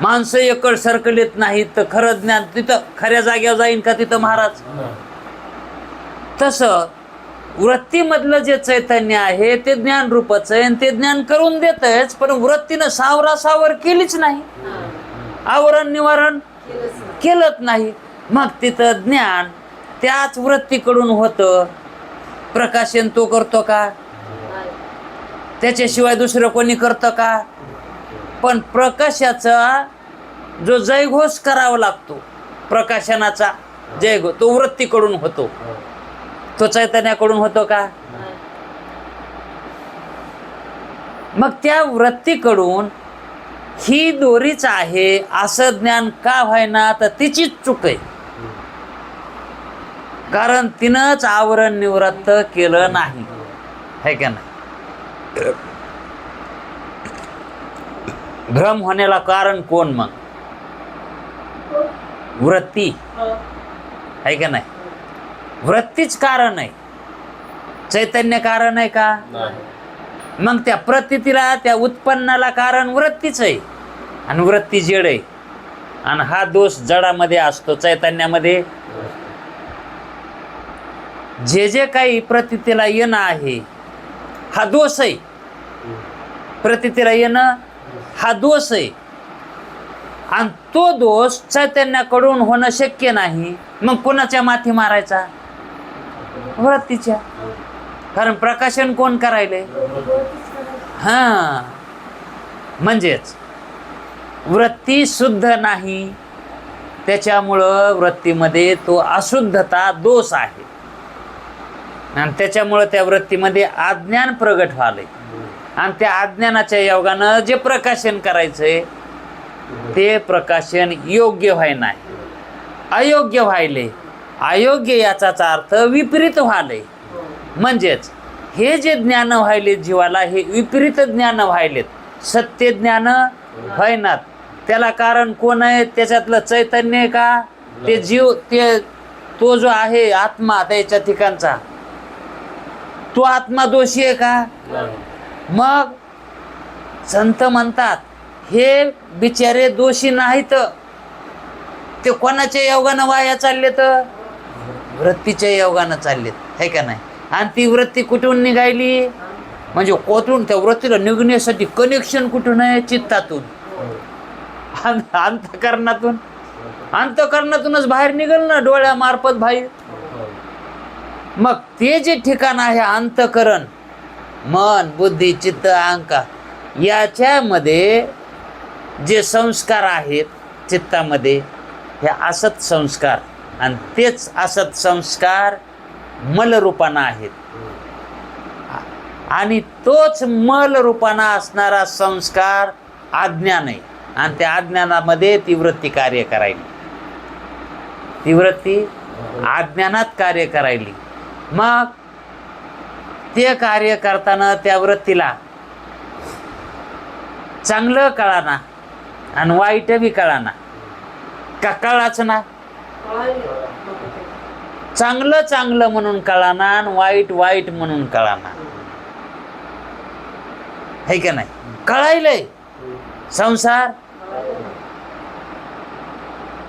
माणसं एकड सरकलीत नाहीत तर खरं ज्ञान तिथं खऱ्या जाग्यावर जाईन का तिथं महाराज? तसं वृत्तीमधलं जे चैतन्य आहे ते ज्ञान रूपच आहे आणि ते ज्ञान करून देतच, पण वृत्तीनं सावरासावर केलीच नाही, आवरण निवारण केलंच नाही. मग तिथं ज्ञान त्याच वृत्तीकडून होतं. प्रकाशन तो करतो का? त्याच्याशिवाय दुसरं कोणी करतं का? पण प्रकाशाचा जो जयघोष करावा लागतो, प्रकाशनाचा जयघोष तो वृत्तीकडून होतो, तो चैतन्याकडून होतो का? मग त्या वृत्तीकडून ही दोरीच आहे असं ज्ञान का व्हायना? तर तिचीच चूक आहे, कारण तिनंच आवरण निवृत्त केलं नाही, है का नाही? भ्रम होण्याला कारण कोण? मग वृत्ती आहे का नाही? वृत्तीच कारण आहे, चैतन्य कारण आहे का? मग त्या प्रतीला त्या उत्पन्नाला कारण वृत्तीच आहे, आणि वृत्ती जड आहे, आणि हा दोष जडामध्ये असतो. चैतन्यामध्ये जे जे काही प्रतीला येणं आहे हा दोष आहे, प्रतीला येणं हा दोष आहे, आणि तो दोष चैतन्याकडून होणं शक्य नाही. मग कोणाच्या माथी मारायचा? वृत्तीच्या. कारण प्रकाशन कोण करायले? हा, म्हणजेच वृत्ती शुद्ध नाही, त्याच्यामुळं वृत्तीमध्ये तो अशुद्धता दोष आहे, आणि त्याच्यामुळं त्या वृत्तीमध्ये अज्ञान प्रगट व्हायलंय, आणि त्या अज्ञानाच्या योगानं जे प्रकाशन करायचंय ते प्रकाशन योग्य व्हाय नाही, अयोग्य व्हायले. अयोग्य याचाच अर्थ विपरीत व्हायले. म्हणजेच हे जे ज्ञान व्हायले जीवाला हे विपरीत ज्ञान व्हायलेत, सत्य ज्ञान व्हायनात. त्याला कारण कोण आहे? त्याच्यातलं चैतन्य आहे का? ते जीव, ते तो जो आहे आत्मा त्याच्या ठिकाणचा, तो आत्मा दोषी आहे का? मग संत म्हणतात हे बिचारे दोषी नाहीत, ते कोणाच्या योगानं वाया चालले? तर वृत्तीच्या योगानं चाललेत, है का नाही? आणि ती वृत्ती कुठून निघाली? म्हणजे कोठून? त्या वृत्तीला निघण्यासाठी कनेक्शन कुठून आहे? चित्तातून, अंतःकरणातून. अंतःकरणातूनच बाहेर निघल ना, डोळ्यामार्फत बाहेर. मग ते जे ठिकाण आहे अंतःकरण, मन, बुद्धी, चित्त, अहंकार, याच्यामध्ये जे संस्कार आहेत चित्तामध्ये, हे असत संस्कार, आणि तेच असत संस्कार मलरूपाना आहेत, आणि तोच मलरूपाना असणारा संस्कार अज्ञान आहे, आणि त्या अज्ञानामध्ये ती वृत्ती कार्य करायली, ती वृत्ती अज्ञानात कार्य करायली. मग ते कार्य करताना त्या वृत्तीला चांगलं कळाना आणि वाईट बी कळाना का? कळाच ना. चांगलं चांगलं म्हणून कळाना आणि वाईट वाईट म्हणून कळाना, है का नाही? कळायलंय संसार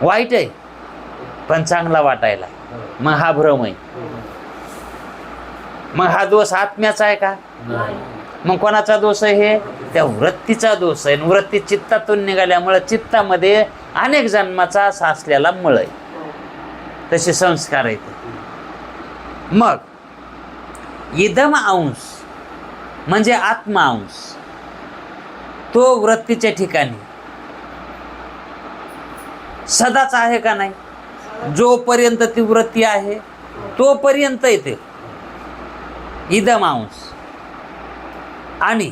वाईट आहे पण चांगला वाटायला, मग हा भ्रम आहे. मग हा दोष आत्म्याचा आहे का? मग कोणाचा दोष आहे? हे त्या वृत्तीचा दोष आहे. वृत्ती चित्तातून निघाल्यामुळं चित्तामध्ये अनेक जन्माचा साचलेला मळ आहे, तसे संस्कार आहेत. मग इदम अंश म्हणजे आत्मा अंश, तो वृत्तीच्या ठिकाणी सदाच आहे का नाही? जोपर्यंत ती वृत्ती आहे तोपर्यंत येते इदम अंश. आणि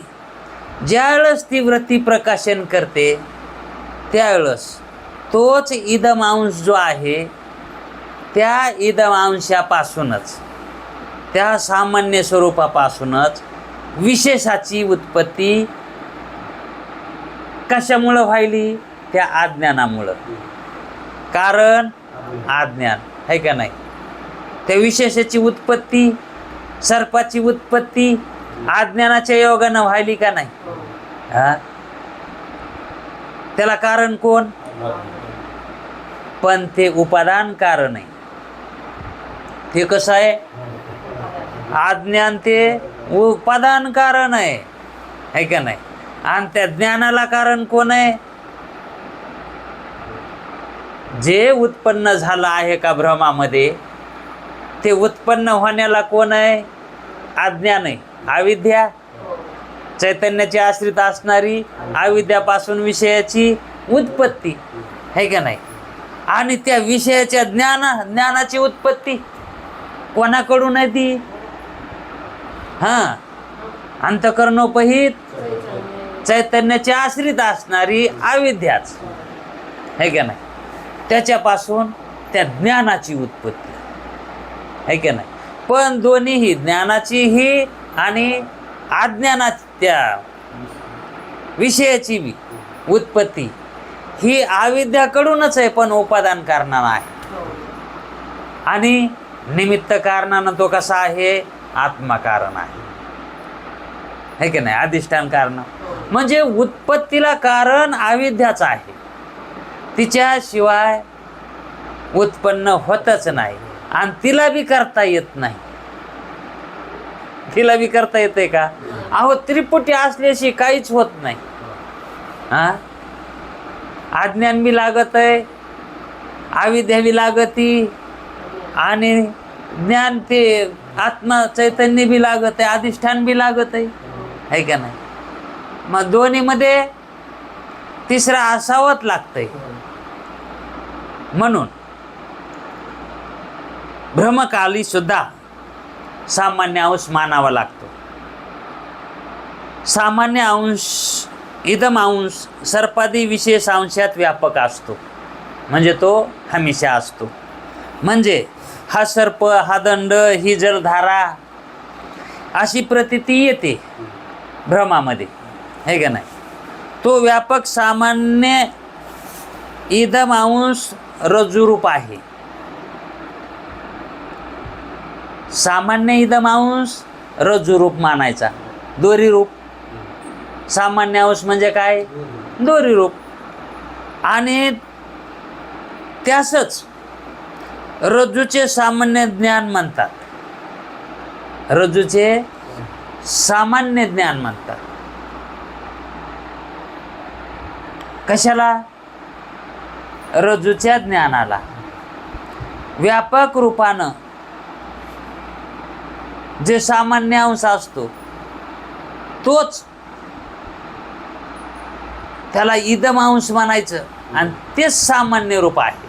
ज्यावेळेस ती वृत्ती प्रकाशन करते त्यावेळेस तोच इदम अंश जो आहे त्या इदम अंशापासूनच, त्या सामान्य स्वरूपापासूनच विशेषाची उत्पत्ती कशामुळं व्हायली? त्या अज्ञानामुळं. कारण अज्ञान आहे का नाही? त्या विशेषाची उत्पत्ती, सर्पाची उत्पत्ती अज्ञानाच्या योगानं व्हायली का नाही? हा, त्याला कारण कोण? पण ते उपादान कारण आहे. ते कसं आहे? अज्ञान ते उपादान कारण आहे का नाही? आणि त्या ज्ञानाला कारण कोण आहे? जे उत्पन्न झालं आहे का भ्रमामध्ये, ते उत्पन्न होण्याला कोण आहे? अज्ञान आहे, अविद्या. चैतन्याची आश्रित असणारी अविद्यापासून विषयाची उत्पत्ती आहे का नाही? आणि त्या विषयाच्या ज्ञानाची उत्पत्ती कोणाकडून आहे ती? अंतःकरणोपहित चैतन्याची आश्रित असणारी अविद्याच आहे का नाही? त्याच्यापासून त्या ज्ञानाची उत्पत्ती आहे का नाही? पण दोन्हीही, ज्ञानाचीही आणि अज्ञानाच्या विषयाची बी उत्पत्ती ही अविद्याकडूनच आहे, पण उपादान कारणानं आहे. आणि निमित्त कारणानं तो कसा आहे? आत्मा कारण आहे की नाही? अधिष्ठान कारण. म्हणजे उत्पत्तीला कारण अविद्याच आहे, तिच्याशिवाय उत्पन्न होतच नाही. आणि तिला बी करता येत नाही. तिला बी करता येते का? अहो, त्रिपुटी असल्याशी काहीच होत नाही. अज्ञान बी लागत आहे, अविद्या बी लागती, आणि ज्ञान ते आत्मा चैतन्य बी लागत आहे, अधिष्ठान बी लागत आहे का नाही? मग दोन्हीमध्ये तिसरा असावंच लागतंय. म्हणून भ्रमकाली सुद्धा सामान्य अंश मानावा लागतो. सामान्य अंश इदम अंश सर्पादी विशेष अंशात व्यापक असतो, म्हणजे तो हमेशा असतो. म्हणजे हा सर्प, हा दंड, ही जलधारा अशी प्रतीती येते भ्रमामध्ये आहे का नाही? तो व्यापक सामान्य इदम अंश रज्जुरूप आहे. सामान्य इदम अंश रज्जुरूप मानायचा, दोरी रूप. सामान्य अंश म्हणजे काय? दोरी रूप. आणि त्यासच रज्जूचे सामान्य ज्ञान म्हणतात. रज्जूचे सामान्य ज्ञान म्हणतात. कशाला? रज्जूच्या ज्ञानाला. व्यापक रूपानं जे सामान्य अंश असतो तोच त्याला इदम अंश म्हणायचं, आणि तेच सामान्य रूप आहे.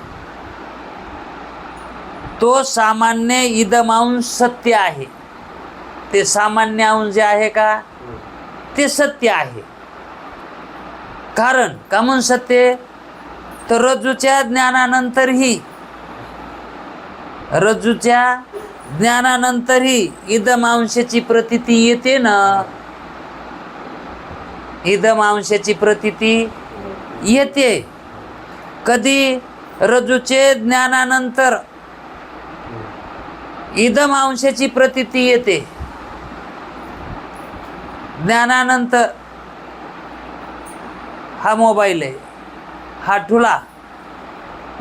तो सामान्य इदम अंश सत्य आहे. ते सामान्य अंश जे आहे का ते सत्य आहे. कारण का म्हणून सत्य? तर रज्जूच्या ज्ञानानंतरही इदम अंशाची प्रतीती येते ना. इदम अंशाची प्रतीती येते कधी? रज्जूचे ज्ञानानंतर इदम अंशाची प्रतीती येते. ज्ञानानंतर हा मोबाईल आहे, हा ठुला,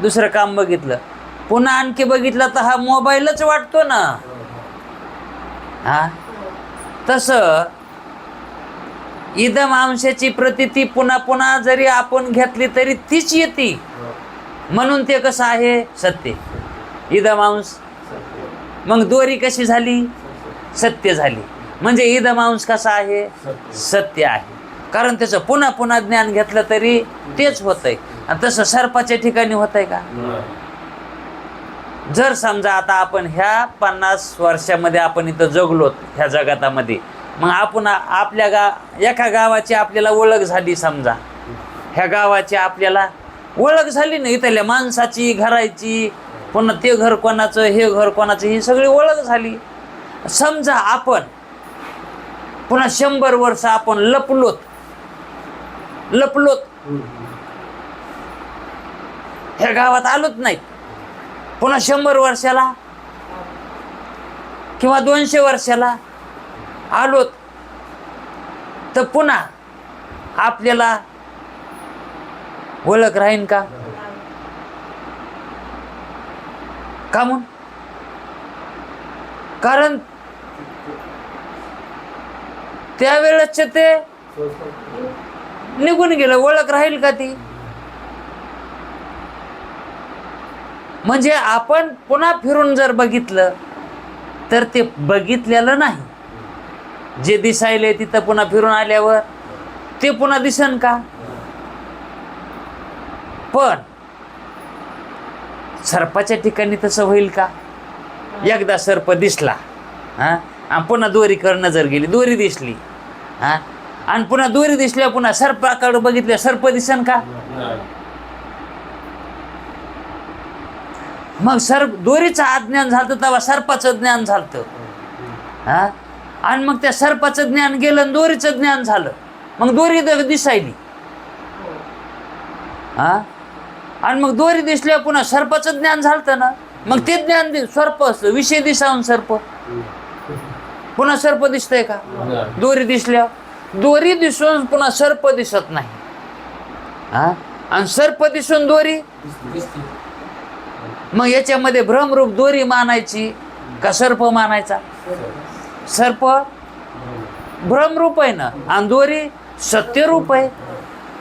दुसरं काम बघितलं, पुन्हा आणखी बघितलं तर हा मोबाईलच वाटतो ना. तसं इदम अंशाची प्रतीती पुन्हा पुन्हा जरी आपण घेतली तरी तीच येते. म्हणून ते कसं आहे? सत्य. इदम अंश. मग दोरी कशी झाली? सत्य झाली. म्हणजे इदम अंश कसा आहे? सत्य आहे. कारण त्याचं पुन्हा पुन्हा ज्ञान घेतलं तरी तेच होतंय. आणि तसं सर्पाच्या ठिकाणी होतंय का? जर समजा आता आपण ह्या 50 वर्षामध्ये आपण इथं जगलो ह्या जगातामध्ये, मग आपण आपल्या एका गावाची आपल्याला ओळख झाली. समजा ह्या गावाची आपल्याला ओळख झाली ना, इथल्या माणसाची, घराची, पुन्हा ते घर कोणाचं, हे घर कोणाचं, ही सगळी ओळख झाली. समजा आपण पुन्हा 100 वर्ष आपण लपलोत ह्या गावात आलोच नाहीत. पुन्हा 100 वर्षाला किंवा 200 वर्षाला आलोत तर पुन्हा आपल्याला ओळख राहीन का? का म्हणून? कारण त्यावेळेस ते निघून गेलं. ओळख राहील का ती? म्हणजे आपण पुन्हा फिरून जर बघितलं तर ते बघितलेलं नाही. जे दिसायले तिथं पुन्हा फिरून आल्यावर ते पुन्हा दिसन का? पण सर्पाच्या ठिकाणी तसं होईल का? एकदा सर्प दिसला, आणि पुन्हा दोरीकडे नजर गेली, दोरी दिसली, आणि पुन्हा दोरी दिसल्या, पुन्हा सर्पाकडे बघितल्या, सर्प दिसन का? मग दोरीचं अज्ञान झालं तेव्हा सर्पाचं ज्ञान झालं. आणि मग त्या सर्पाचं ज्ञान गेलं आणि दोरीचं ज्ञान झालं. मग दोरी दिसायली, आणि मग दोरी दिसल्या पुन्हा सर्पाचं ज्ञान झालं ना. मग ते ज्ञान सर्प असतं, विषय दिसावून सर्प. पुन्हा सर्प दिसतंय का? दोरी दिसल्या, दोरी दिसून पुन्हा सर्प दिसत नाही. आणि सर्प दिसून दोरी. मग याच्यामध्ये भ्रमरूप दोरी मानायची का सर्प मानायचा? सर्प भ्रमरूप आहे ना, आणि दोरी सत्यरूप आहे.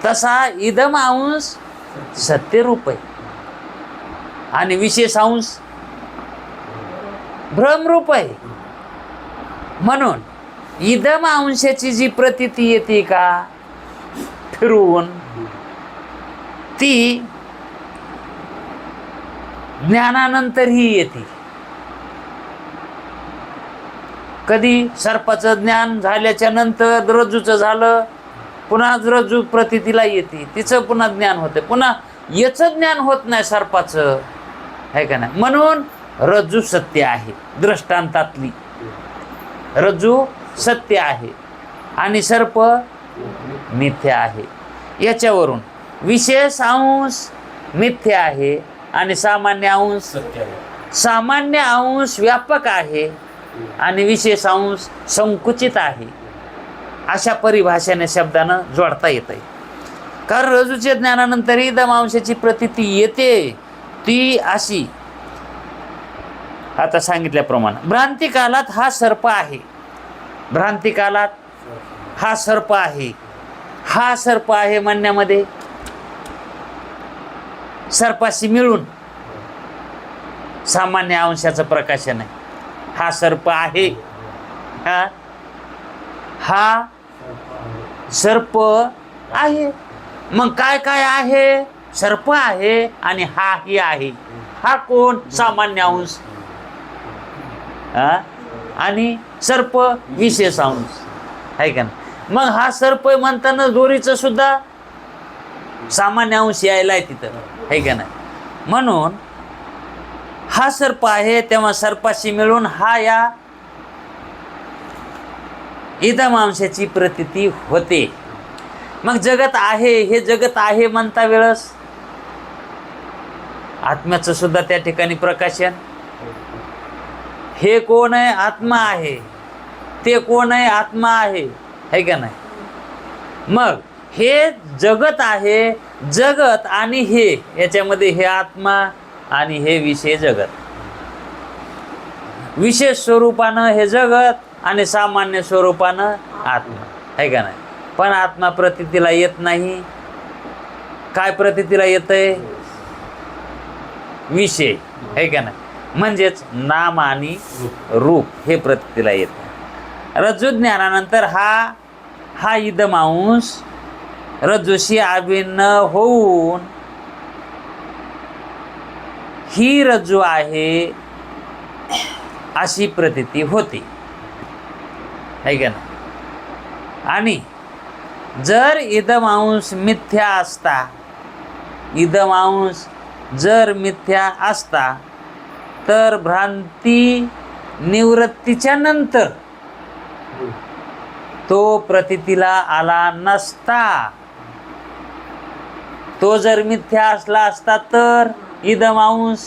तसा इदम अंश सत्यरूप आहे आणि विशेष अंश भ्रमरूप आहे. म्हणून इदम अंशाची जी प्रतीती येते का फिरून, ती ज्ञानानंतरही येते. कधी सर्पाचं ज्ञान झाल्याच्या नंतर रज्जूचं झालं, पुन्हा रज्जू प्रतीतीला येते, तिचं पुन्हा ज्ञान होतं. पुन्हा याचं ज्ञान होत नाही सर्पाचं, आहे का नाही? म्हणून रज्जू सत्य आहे. दृष्टांतातली रज्जू सत्य आहे आणि सर्प मिथ्या आहे. याच्यावरून विशेष अंश मिथ्या आहे आणि सामान्य अंश सत्य आहे. सामान्य अंश व्यापक आहे आणि विशेष अंश संकुचित आहे. अशा परिभाषेने शब्दानं जोडता येत आहे. कारण रज्जूच्या ज्ञानानंतर इदम अंशाची प्रतीती येते, ती अशी आता सांगितल्याप्रमाणे भ्रांती कालात हा सर्प आहे. भ्रांती कालात हा सर्प आहे. हा सर्प आहे म्हणण्यामध्ये सर्पाशी मिळून सामान्य अंशाचं प्रकाशन आहे. हा सर्प आहे. हा सर्प आहे. मग काय काय आहे? सर्प आहे आणि हाही आहे. हा कोण? सामान्य अंश. आणि सर्प विशेष अंश, आहे का नाही? मग हा सर्प म्हणताना दोरीचं सुद्धा सामान्य अंश यायला आहे तिथं, आहे का नाही? म्हणून हा सर्प आहे, तेव्हा सर्पाशी मिळून हा या इदम अंशाची प्रतीती होते. मग जगत आहे, हे जगत आहे म्हणता वेळस आत्म्याचं सुद्धा त्या ठिकाणी प्रकाशन. हे कोण आहे? आत्मा आहे. ते कोण आहे? आत्मा आहे का नाही? मग हे जगत आहे. जगत आणि हे याच्यामध्ये हे आत्मा आणि हे विषय जगत. विशेष स्वरूपानं हे जगत आणि सामान्य स्वरूपानं आत्मा, आहे का नाही? पण आत्मा प्रतीतीला येत नाही. काय प्रतीतीला येतंय? विषय, है का नाही? म्हणजेच नाम आणि रूप हे प्रतीतीला येतं. रज्जू ज्ञानानंतर हा इदमांश रज्जूशी अभिन्न होऊन ही रज्जू आहे अशी प्रतीती होती, है का नाही? आणि जर इदमांश मिथ्या असता, इदमांश जर मिथ्या असता तर भ्रांती निवृत्तीच्या नंतर तो प्रतीतीला आला नसता. तो जर मिथ्या असला असता तर इदमांश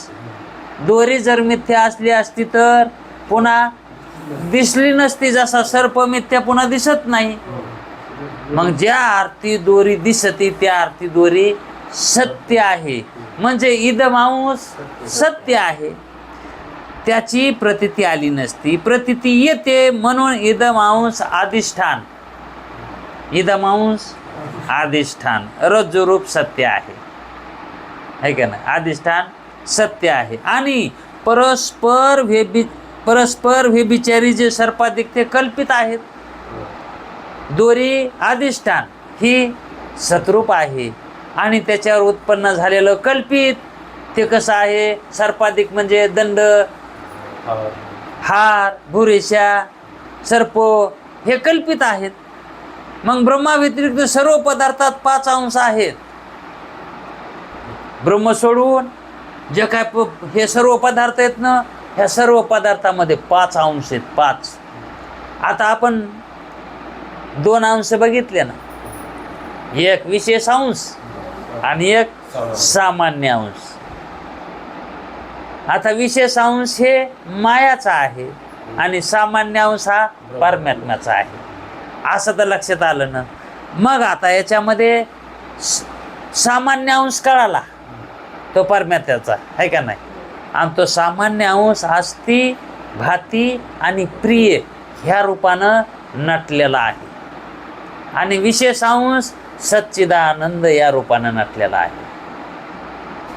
दोरी जर मिथ्या असली असती तर पुन्हा दिसली नसती. जसा सर्प मिथ्या पुन्हा दिसत नाही. मग ज्या आरती दोरी दिसते त्या आरती दोरी सत्य आहे. म्हणजे इदमांश सत्य आहे, त्याची प्रतीती आली नसती. प्रतीती येते म्हणून इदमांश अधिष्ठान, इदमांश अधिष्ठान रज्जुरूप सत्य आहे, है का नाही? अधिष्ठान सत्य आहे. आणि परस्पर व्यभिचारी जे सर्पाधिक ते कल्पित आहेत. दोरी अधिष्ठान ही सतरूप आहे आणि त्याच्यावर उत्पन्न झालेलं कल्पित ते कसं आहे? सर्पाधिक म्हणजे दंड, हार, भुरेशा, सर्प हे कल्पित आहेत. मग ब्रह्मा व्यतिरिक्त सर्व पदार्थात 5 अंश आहेत. ब्रह्म सोडून जे काय हे सर्व पदार्थ आहेत ना, ह्या सर्व पदार्थामध्ये 5 अंश आहेत. 5. आता आपण 2 अंश बघितले ना, एक विशेष अंश आणि एक सामान्य अंश. आता विशेष अंश हे मायाचा आहे आणि सामान्य अंश हा परमात्म्याचा आहे. असं तर लक्षात आलं ना. मग आता याच्यामध्ये सामान्य अंश कळाला तो परमात्म्याचा, आहे का नाही? आणि तो सामान्य अंश आस्ती, भाती आणि प्रिय ह्या रूपानं नटलेला आहे. आणि विशेष अंश सच्चिदानंद या रूपानं नटलेला आहे.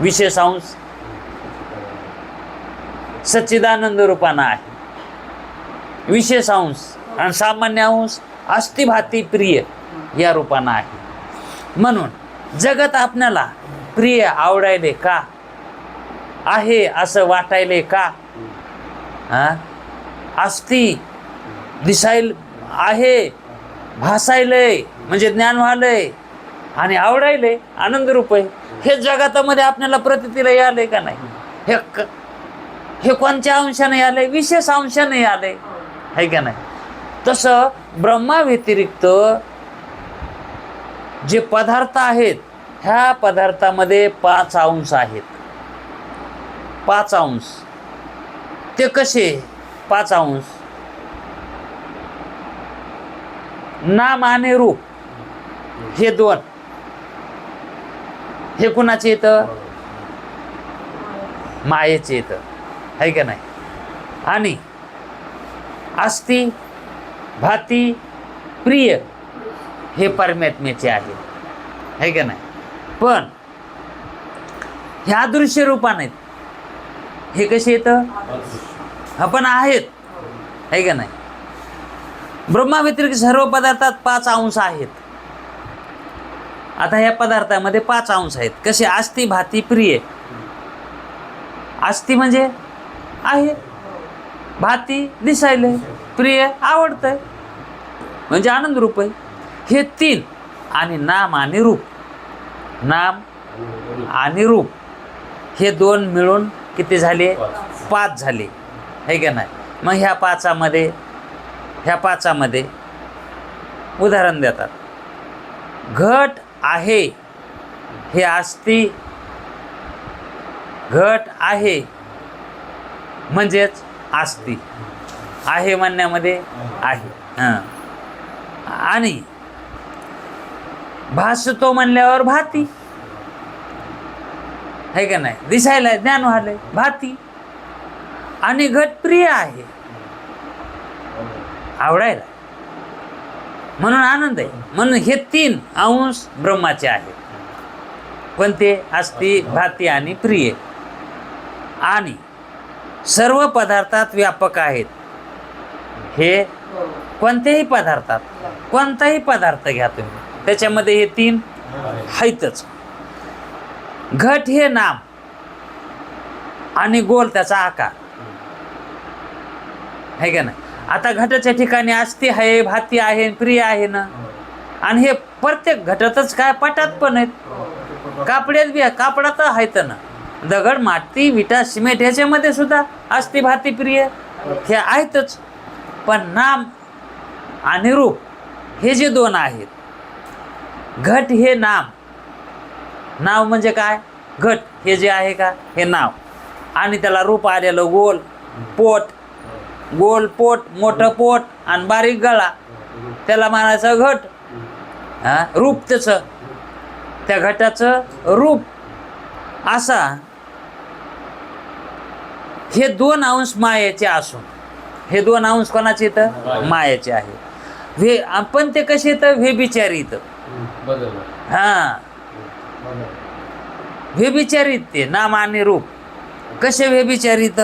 विशेष अंश सच्चिदानंद रूपानं आहे. विशेष अंश आणि सामान्य अंश अस्तिभाती प्रिय या रूपानं आहे. म्हणून जगत आपल्याला प्रिय आवडायले का आहे असं वाटायले का? अस्ति दिसायला आहे, भासायलंय म्हणजे ज्ञान व्हायलंय आणि आवडायले आनंद रूप आहे. हे जगातामध्ये आपल्याला प्रतीतीला यालंय का नाही? हे कोणत्या अंशाने आलंय? विशेष अंशाने आलंय, है का नाही? तसं ब्रह्मा व्यतिरिक्त जे पदार्थ आहेत ह्या पदार्थामध्ये 5 अंश आहेत. 5 अंश ते कसे? 5 अंश नाम आणि रूप हे 2. हे कुणाचे येतं? मायेचे येतं, है का नाही? आणि अस्ति, भाती, प्रिय हे परमात्म्याचे आहे, है का नाही? पण ह्या दृश्य रूपाने हे कसे येतं? आपण आहेत, है का नाही? ब्रह्मा व्यतिरिक्त सर्व पदार्थात 5 अंश आहेत. आता ह्या पदार्थामध्ये 5 अंश आहेत. कसे? अस्ति, भाती, प्रिय. अस्ति म्हणजे आहे, भाती दिसायलंय, प्रिय आवडतंय म्हणजे आनंद रूप आहे. हे 3. आणि नाम आणि रूप, नाम आणि रूप हे 2 मिळून किती झाले? 5 झाले, है का नाही? मग ह्या 5मध्ये उदाहरण देतात. घट आहे हे अस्ति, घट आहे म्हणजेच अस्ति आहे म्हणण्यामध्ये आहे. आणि भासतो म्हणल्यावर भाती, है का नाही? दिसायला ज्ञान व्हायलंय, भाती. आणि घट प्रिय आहे, आवडायला. म्हणून आनंद आहे. म्हणून हे 3 अंश ब्रह्माचे आहेत. कोणते? अस्ति, भाती आणि प्रिय. आणि सर्व पदार्थात व्यापक आहेत. हे कोणत्याही पदार्थात, कोणताही पदार्थ घ्या तुम्ही, त्याच्यामध्ये हे 3 आहेतच. घट हे नाम आणि गोल त्याचा आकार आहे का नाही. आता घटाच्या ठिकाणी अस्ति आहे, भाती आहे, प्रिय आहे ना. आणि हे प्रत्येक घटातच काय, पटात पण आहेत, कापड्यात बी आहे, कापडात आहेत ना. दगड, माती, विटा, सिमेंट ह्याच्यामध्ये सुद्धा अस्ति, भाती, प्रिय हे आहेतच. पण नाम आणि रूप हे जे 2 आहेत. घट हे नाम, नाव म्हणजे काय? घट हे जे आहे का, हे नाव. आणि त्याला रूप आलेलं गोल पोट, गोल पोट, मोठं पोट आणि बारीक गळा, त्याला म्हणायचं घट. रूप त्याचं, त्या घटाचं रूप. असा हे 2 अंश मायेचे असून, हे 2 अंश कोणाचे इथं? मायेचे आहे. पण ते कसे येतं? व्यभिचारी इथं. व्यभिचारित ते नाम आणि रूप. कसे व्यभिचारित?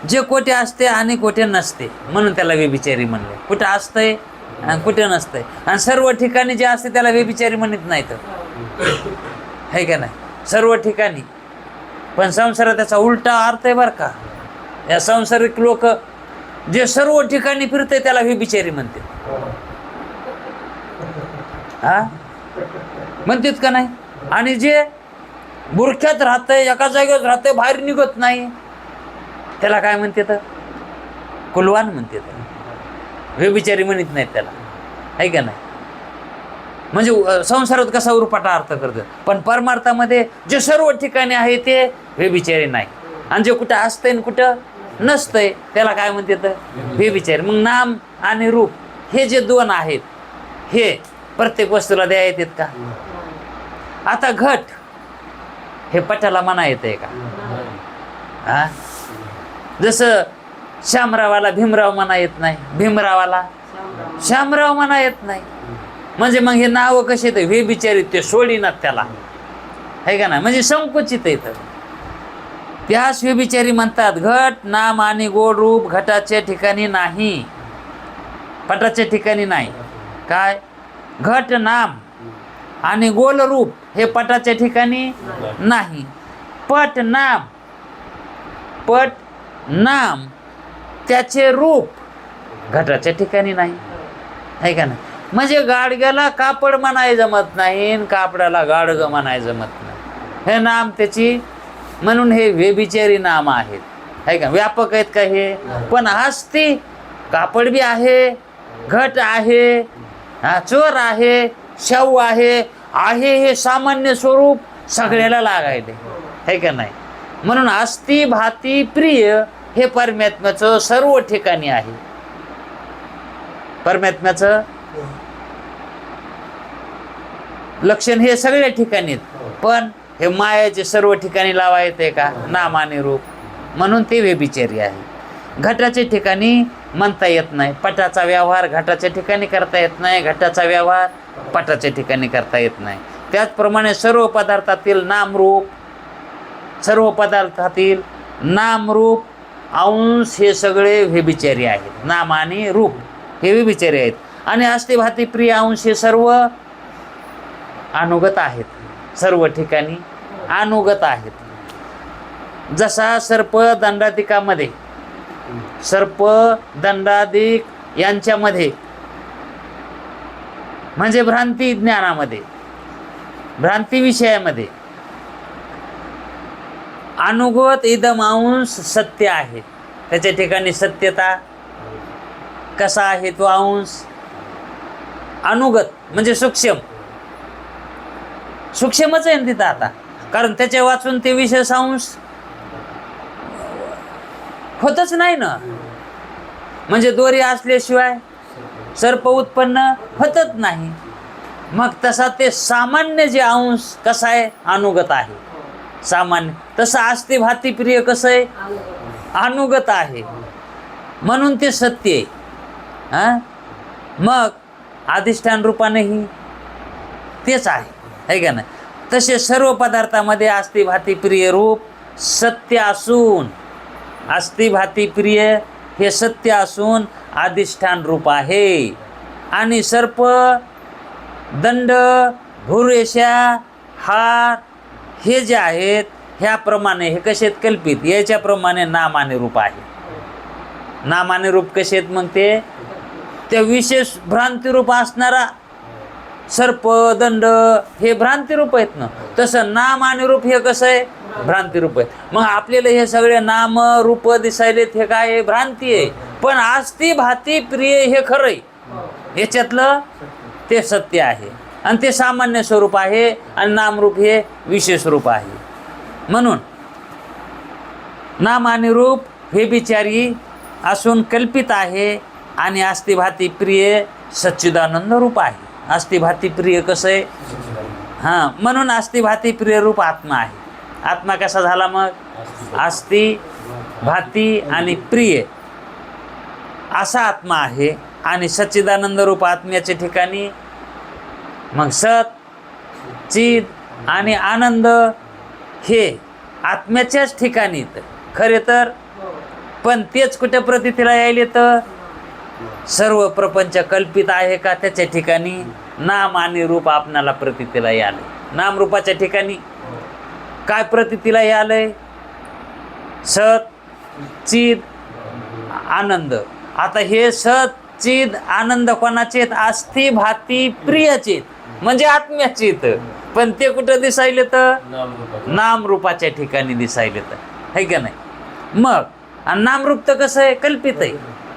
जे कोठे असते आणि कोठे नसते, म्हणून त्याला व्यभिचारी म्हणले. कुठे असतंय आणि कुठे नसतंय. आणि सर्व ठिकाणी जे असते त्याला व्यभिचारी म्हणत नाहीत, है का नाही, सर्व ठिकाणी. पण संसारात त्याचा उलटा अर्थ आहे बरं का. या संसारिक लोक जे सर्व ठिकाणी फिरते त्याला व्यभिचारी म्हणते. म्हणतात का नाही. आणि जे बुरख्यात राहतंय, एका जागेवर राहतंय, बाहेर निघत नाही, त्याला काय म्हणते? तर कुलवान म्हणते. व्यभिचारी म्हणत नाहीत त्याला, आहे का नाही. म्हणजे संसारात कसा उरपाटा अर्थ करतं. पण परमार्थामध्ये जे सर्व ठिकाणी आहे ते व्यभिचारी नाही. आणि जे कुठं असतंय आणि कुठं नसतंय त्याला काय म्हणते? तर व्यभिचारी. मग नाम आणि रूप हे जे 2 आहेत, हे प्रत्येक वस्तूला द्या येतात का? आता घट हे पटाला म्हणा येतंय का? जसं श्यामरावाला भीमराव म्हणा येत नाही, भीमरावाला श्यामराव म्हणा येत नाही. म्हणजे मग हे नाव कसे येतं? व्यभिचारित, ते सोडीनात त्याला, आहे का नाही. म्हणजे संकुचित येतं, त्यास व्यभिचारी म्हणतात. घट, नाम आणि गोड रूप घटाच्या ठिकाणी नाही, पटाच्या ठिकाणी नाही. काय? घट, नाम आणि गोल रूप हे पटाच्या ठिकाणी नाही. पट, नाम त्याचे रूप घटाच्या ठिकाणी नाही, आहे का नाही. म्हणजे गाडग्याला कापड म्हणाय जमत नाही, कापडाला गाडगं म्हणाय जमत नाही. हे नाम त्याची, म्हणून हे व्यभिचारी नाम आहेत, आहे का. व्यापक आहेत का हे. पण अस्ति, कापड बी आहे, घट आहे, चोर आहे, शाहू आहे, हे सामान्य स्वरूप सगळ्याला लागायले, आहे का नाही. म्हणून अस्ति, भाती, प्रिय हे परमात्म्याचं सर्व ठिकाणी आहे. परमात्म्याचं लक्षण हे सगळ्या ठिकाणी, पण हे मायाचे सर्व ठिकाणी लावा येते का? नाम आणि रूप. म्हणून ते व्यभिचारी आहे. घटाच्या ठिकाणी म्हणता येत नाही. पटाचा व्यवहार घटाच्या ठिकाणी करता येत नाही, घटाचा व्यवहार पटाच्या ठिकाणी करता येत नाही. त्याचप्रमाणे सर्व पदार्थातील नामरूप, सर्व पदार्थातील नामरूप अंश हे सगळे व्यभिचारी आहेत. नाम आणि रूप हे व्यभिचारी आहेत. आणि अस्ति, भाती, प्रिय अंश हे सर्व अनुगत आहेत, सर्व ठिकाणी अनुगत आहेत. जसा सर्प दंडाधिकामध्ये, सर्प दंडाधिक यांच्यामध्ये म्हणजे भ्रांती ज्ञानामध्ये, भ्रांती विषयामध्ये अनुगत इदम अंश सत्य आहे. त्याच्या ठिकाणी सत्यता कसा आहे तो अंश? अनुगत म्हणजे सूक्ष्म, सूक्ष्मच आहे तिथं आता. कारण त्याच्या वाचून ते विशेष अंश होतच नाही ना. म्हणजे दोरी असल्याशिवाय सर्प उत्पन्न होतच नाही. मग तसा ते सामान्य जे अंश कसा आहे? अनुगत आहे, सामान्य. तसं अस्ति, भाती, प्रिय कसं आहे? अनुगत आहे, म्हणून ते सत्य आहे. मग अधिष्ठान रूपानेही तेच आहे का नाही. तसे सर्व पदार्थामध्ये अस्ति भाती प्रिय रूप सत्य असून, अस्ति भाती प्रिय हे सत्य असून अधिष्ठान रूप आहे. आणि सर्प, दंड, भूरेषा, हात हे जे आहेत ह्याप्रमाणे हे कसे आहेत कल्पित, याच्याप्रमाणे नाम आणि रूप आहे. नाम आणि रूप कसे आहेत मग ते विशेष भ्रांतिरूप असणारा सर्प, दंड हे भ्रांतिरूप आहेत ना. तसं नाम आणि रूप हे कसं आहे भ्रांतिरूप आहे. मग आपल्याला हे सगळे नाम रूप दिसायलेत हे काय आहे भ्रांती आहे. पण अस्ति भाती प्रिय हे खरं आहे, याच्यातलं ते सत्य आहे. आणि ते सामान्य स्वरूप आहे आणि नामरूप हे विशेष रूप आहे. म्हणून नाम आणि रूप हे बिचारी असून कल्पित आहे आणि अस्ति भाती प्रिय सच्चिदानंद रूप आहे. अस्ति भाती प्रिय कसं आहे हां, म्हणून अस्ति भाती प्रिय रूप आत्मा आहे. आत्मा कसा झाला मग, अस्ति भाती आणि प्रिय असा आत्मा आहे. आणि सच्चिदानंद रूप आत्म्याच्या ठिकाणी मग सत, चिद आणि आनंद हे आत्म्याच्याच ठिकाणी खरे तर. पण तेच कुठे प्रतीतीला यायले तर सर्व प्रपंच कल्पित आहे का त्याच्या ठिकाणी नाम आणि रूप आपणाला प्रतीतीला याले. नाम रूपाच्या ठिकाणी काय प्रतीतीला यालय, सत, चिद, आनंद. आता हे सत, चिद, आनंद कोणाचे आहेत, अस्ति भाती प्रियचे म्हणजे आत्म्याचे. पण ते कुठं दिसायले तर नाम रूपाच्या ठिकाणी दिसायले तर, है का नाही. मग आणि नामरूप तर कसं आहे कल्पित आहे,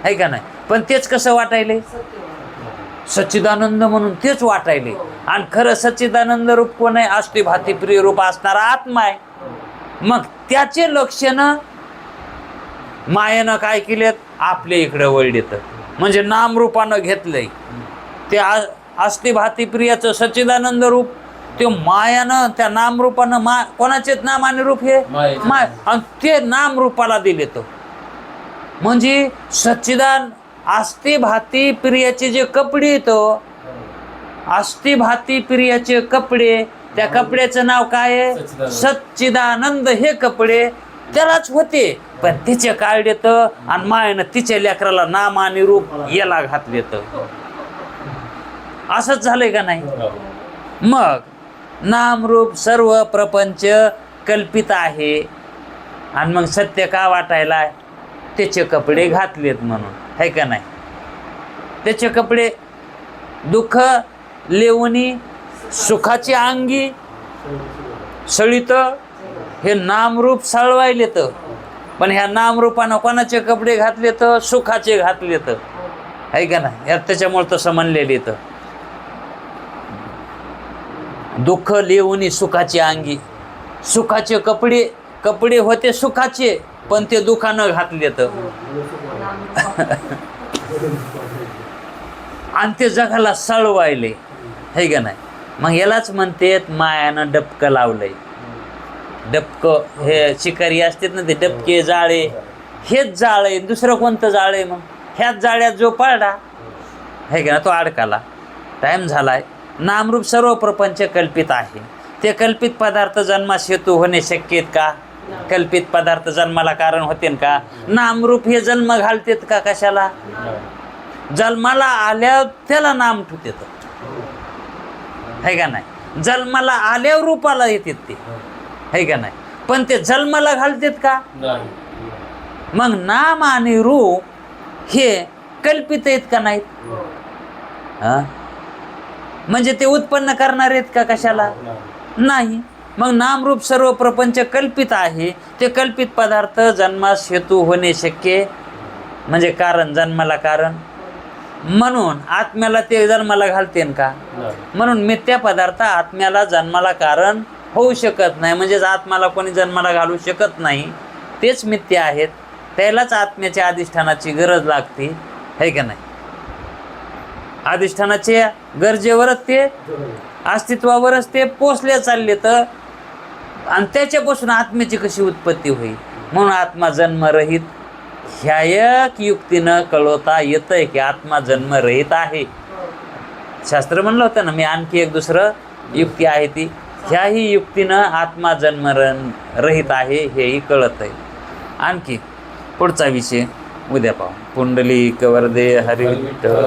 है का नाही. पण तेच कसं वाटायले सच्चिदानंद म्हणून तेच वाटायले. आणि खरं सच्चिदानंद रूप कोण आहे, अस्ति भाती प्रिय रूप असणारा आत्मा आहे. मग त्याचे लक्षण मायेनं काय केलेत आपल्या इकडे वळलेत. म्हणजे नामरूपानं घेतलंय ते अस्ति भाती प्रियाचं सच्चिदानंद रूप, ते मायानं त्या नामरूपानं कोणाचे नाम आणि रूप हे माय, आणि ते नाम रूपाला दिले. तो म्हणजे सच्चिदान अस्ति भाती प्रियाचे जे कपडे येतो, अस्ति भाती प्रियाचे कपडे, त्या कपड्याचं नाव काय आहे सच्चिदानंद. हे कपडे त्यालाच होते पण तिचे काढले तर आणि मायनं तिच्या लेकराला नाम आणि रूप याला घातले तर. असंच झालंय का नाही. मग नाम रूप सर्व प्रपंच कल्पित आहे आणि मग सत्य का वाटायला त्याचे कपडे घातलेत म्हणून, है का नाही. त्याचे कपडे दुःख लेवणी सुखाची अंगी सळीत हे नामरूप सळवायले तर. पण ह्या नामरूपानं कोणाचे कपडे घातले तर सुखाचे घातले तर, है का नाही. यात त्याच्यामुळे तसं म्हणलेले तर दुःख लेवणी सुखाची अंगी. सुखाचे कपडे होते सुखाचे पण ते दुःखानं घातले तर आणि ते जगाला सळवायले, है का नाही. मग यालाच म्हणतात मायानं डबकं लावलंय. डबकं हे शिकारी असतात ना ते डबके जाळे, हेच जाळ आहे. दुसरं कोणतं जाळ आहे मग. ह्याच जाळ्यात जो पडला है का ना तो अडकाला. टाईम झालाय. नामरूप सर्व प्रपंच कल्पित आहे. ते कल्पित पदार्थ जन्मास हेतू होणे शक्य आहेत का, कल्पित पदार्थ जन्माला कारण होते का. नामरूप हे जन्म घालतेत का कशाला, जन्माला आल्या त्याला नाम ठेवतात, है का नाही. जन्माला आल्यावर रूपाला येतात ते, है का नाही. पण ते जन्माला घालतात का. मग नाम आणि रूप हे कल्पित आहेत का नाहीत. म्हणजे ते उत्पन्न करणार आहेत का कशाला नाही. मग नामरूप सर्व प्रपंच कल्पित आहे. ते कल्पित पदार्थ जन्मास हेतू होणे शक्य म्हणजे कारण, जन्माला कारण. म्हणून आत्म्याला ते जन्माला घालते का. म्हणून मिथ्या पदार्थ आत्म्याला जन्माला कारण होऊ शकत नाही. म्हणजेच आत्म्याला कोणी जन्माला घालू शकत नाही. तेच मिथ्या आहेत. त्यालाच आत्म्याच्या अधिष्ठानाची गरज लागते, है का नाही. अधिष्ठानाच्या गरजेवरच ते अस्तित्वावरच ते पोचले चालले तर. आणि त्याच्यापासून आत्म्याची कशी उत्पत्ती होईल. म्हणून आत्मा जन्मरहित ह्या एक युक्तीनं कळवता येतंय की आत्मा जन्मरहित आहे. शास्त्र म्हणलं होतं ना मी, आणखी एक दुसरं युक्ती आहे ती, ह्याही युक्तीनं आत्मा जन्मरण रहित आहे हेही कळत आहे. आणखी पुढचा विषय उद्या पाहू. पुंडलिक वरदे हरी विठ्ठल.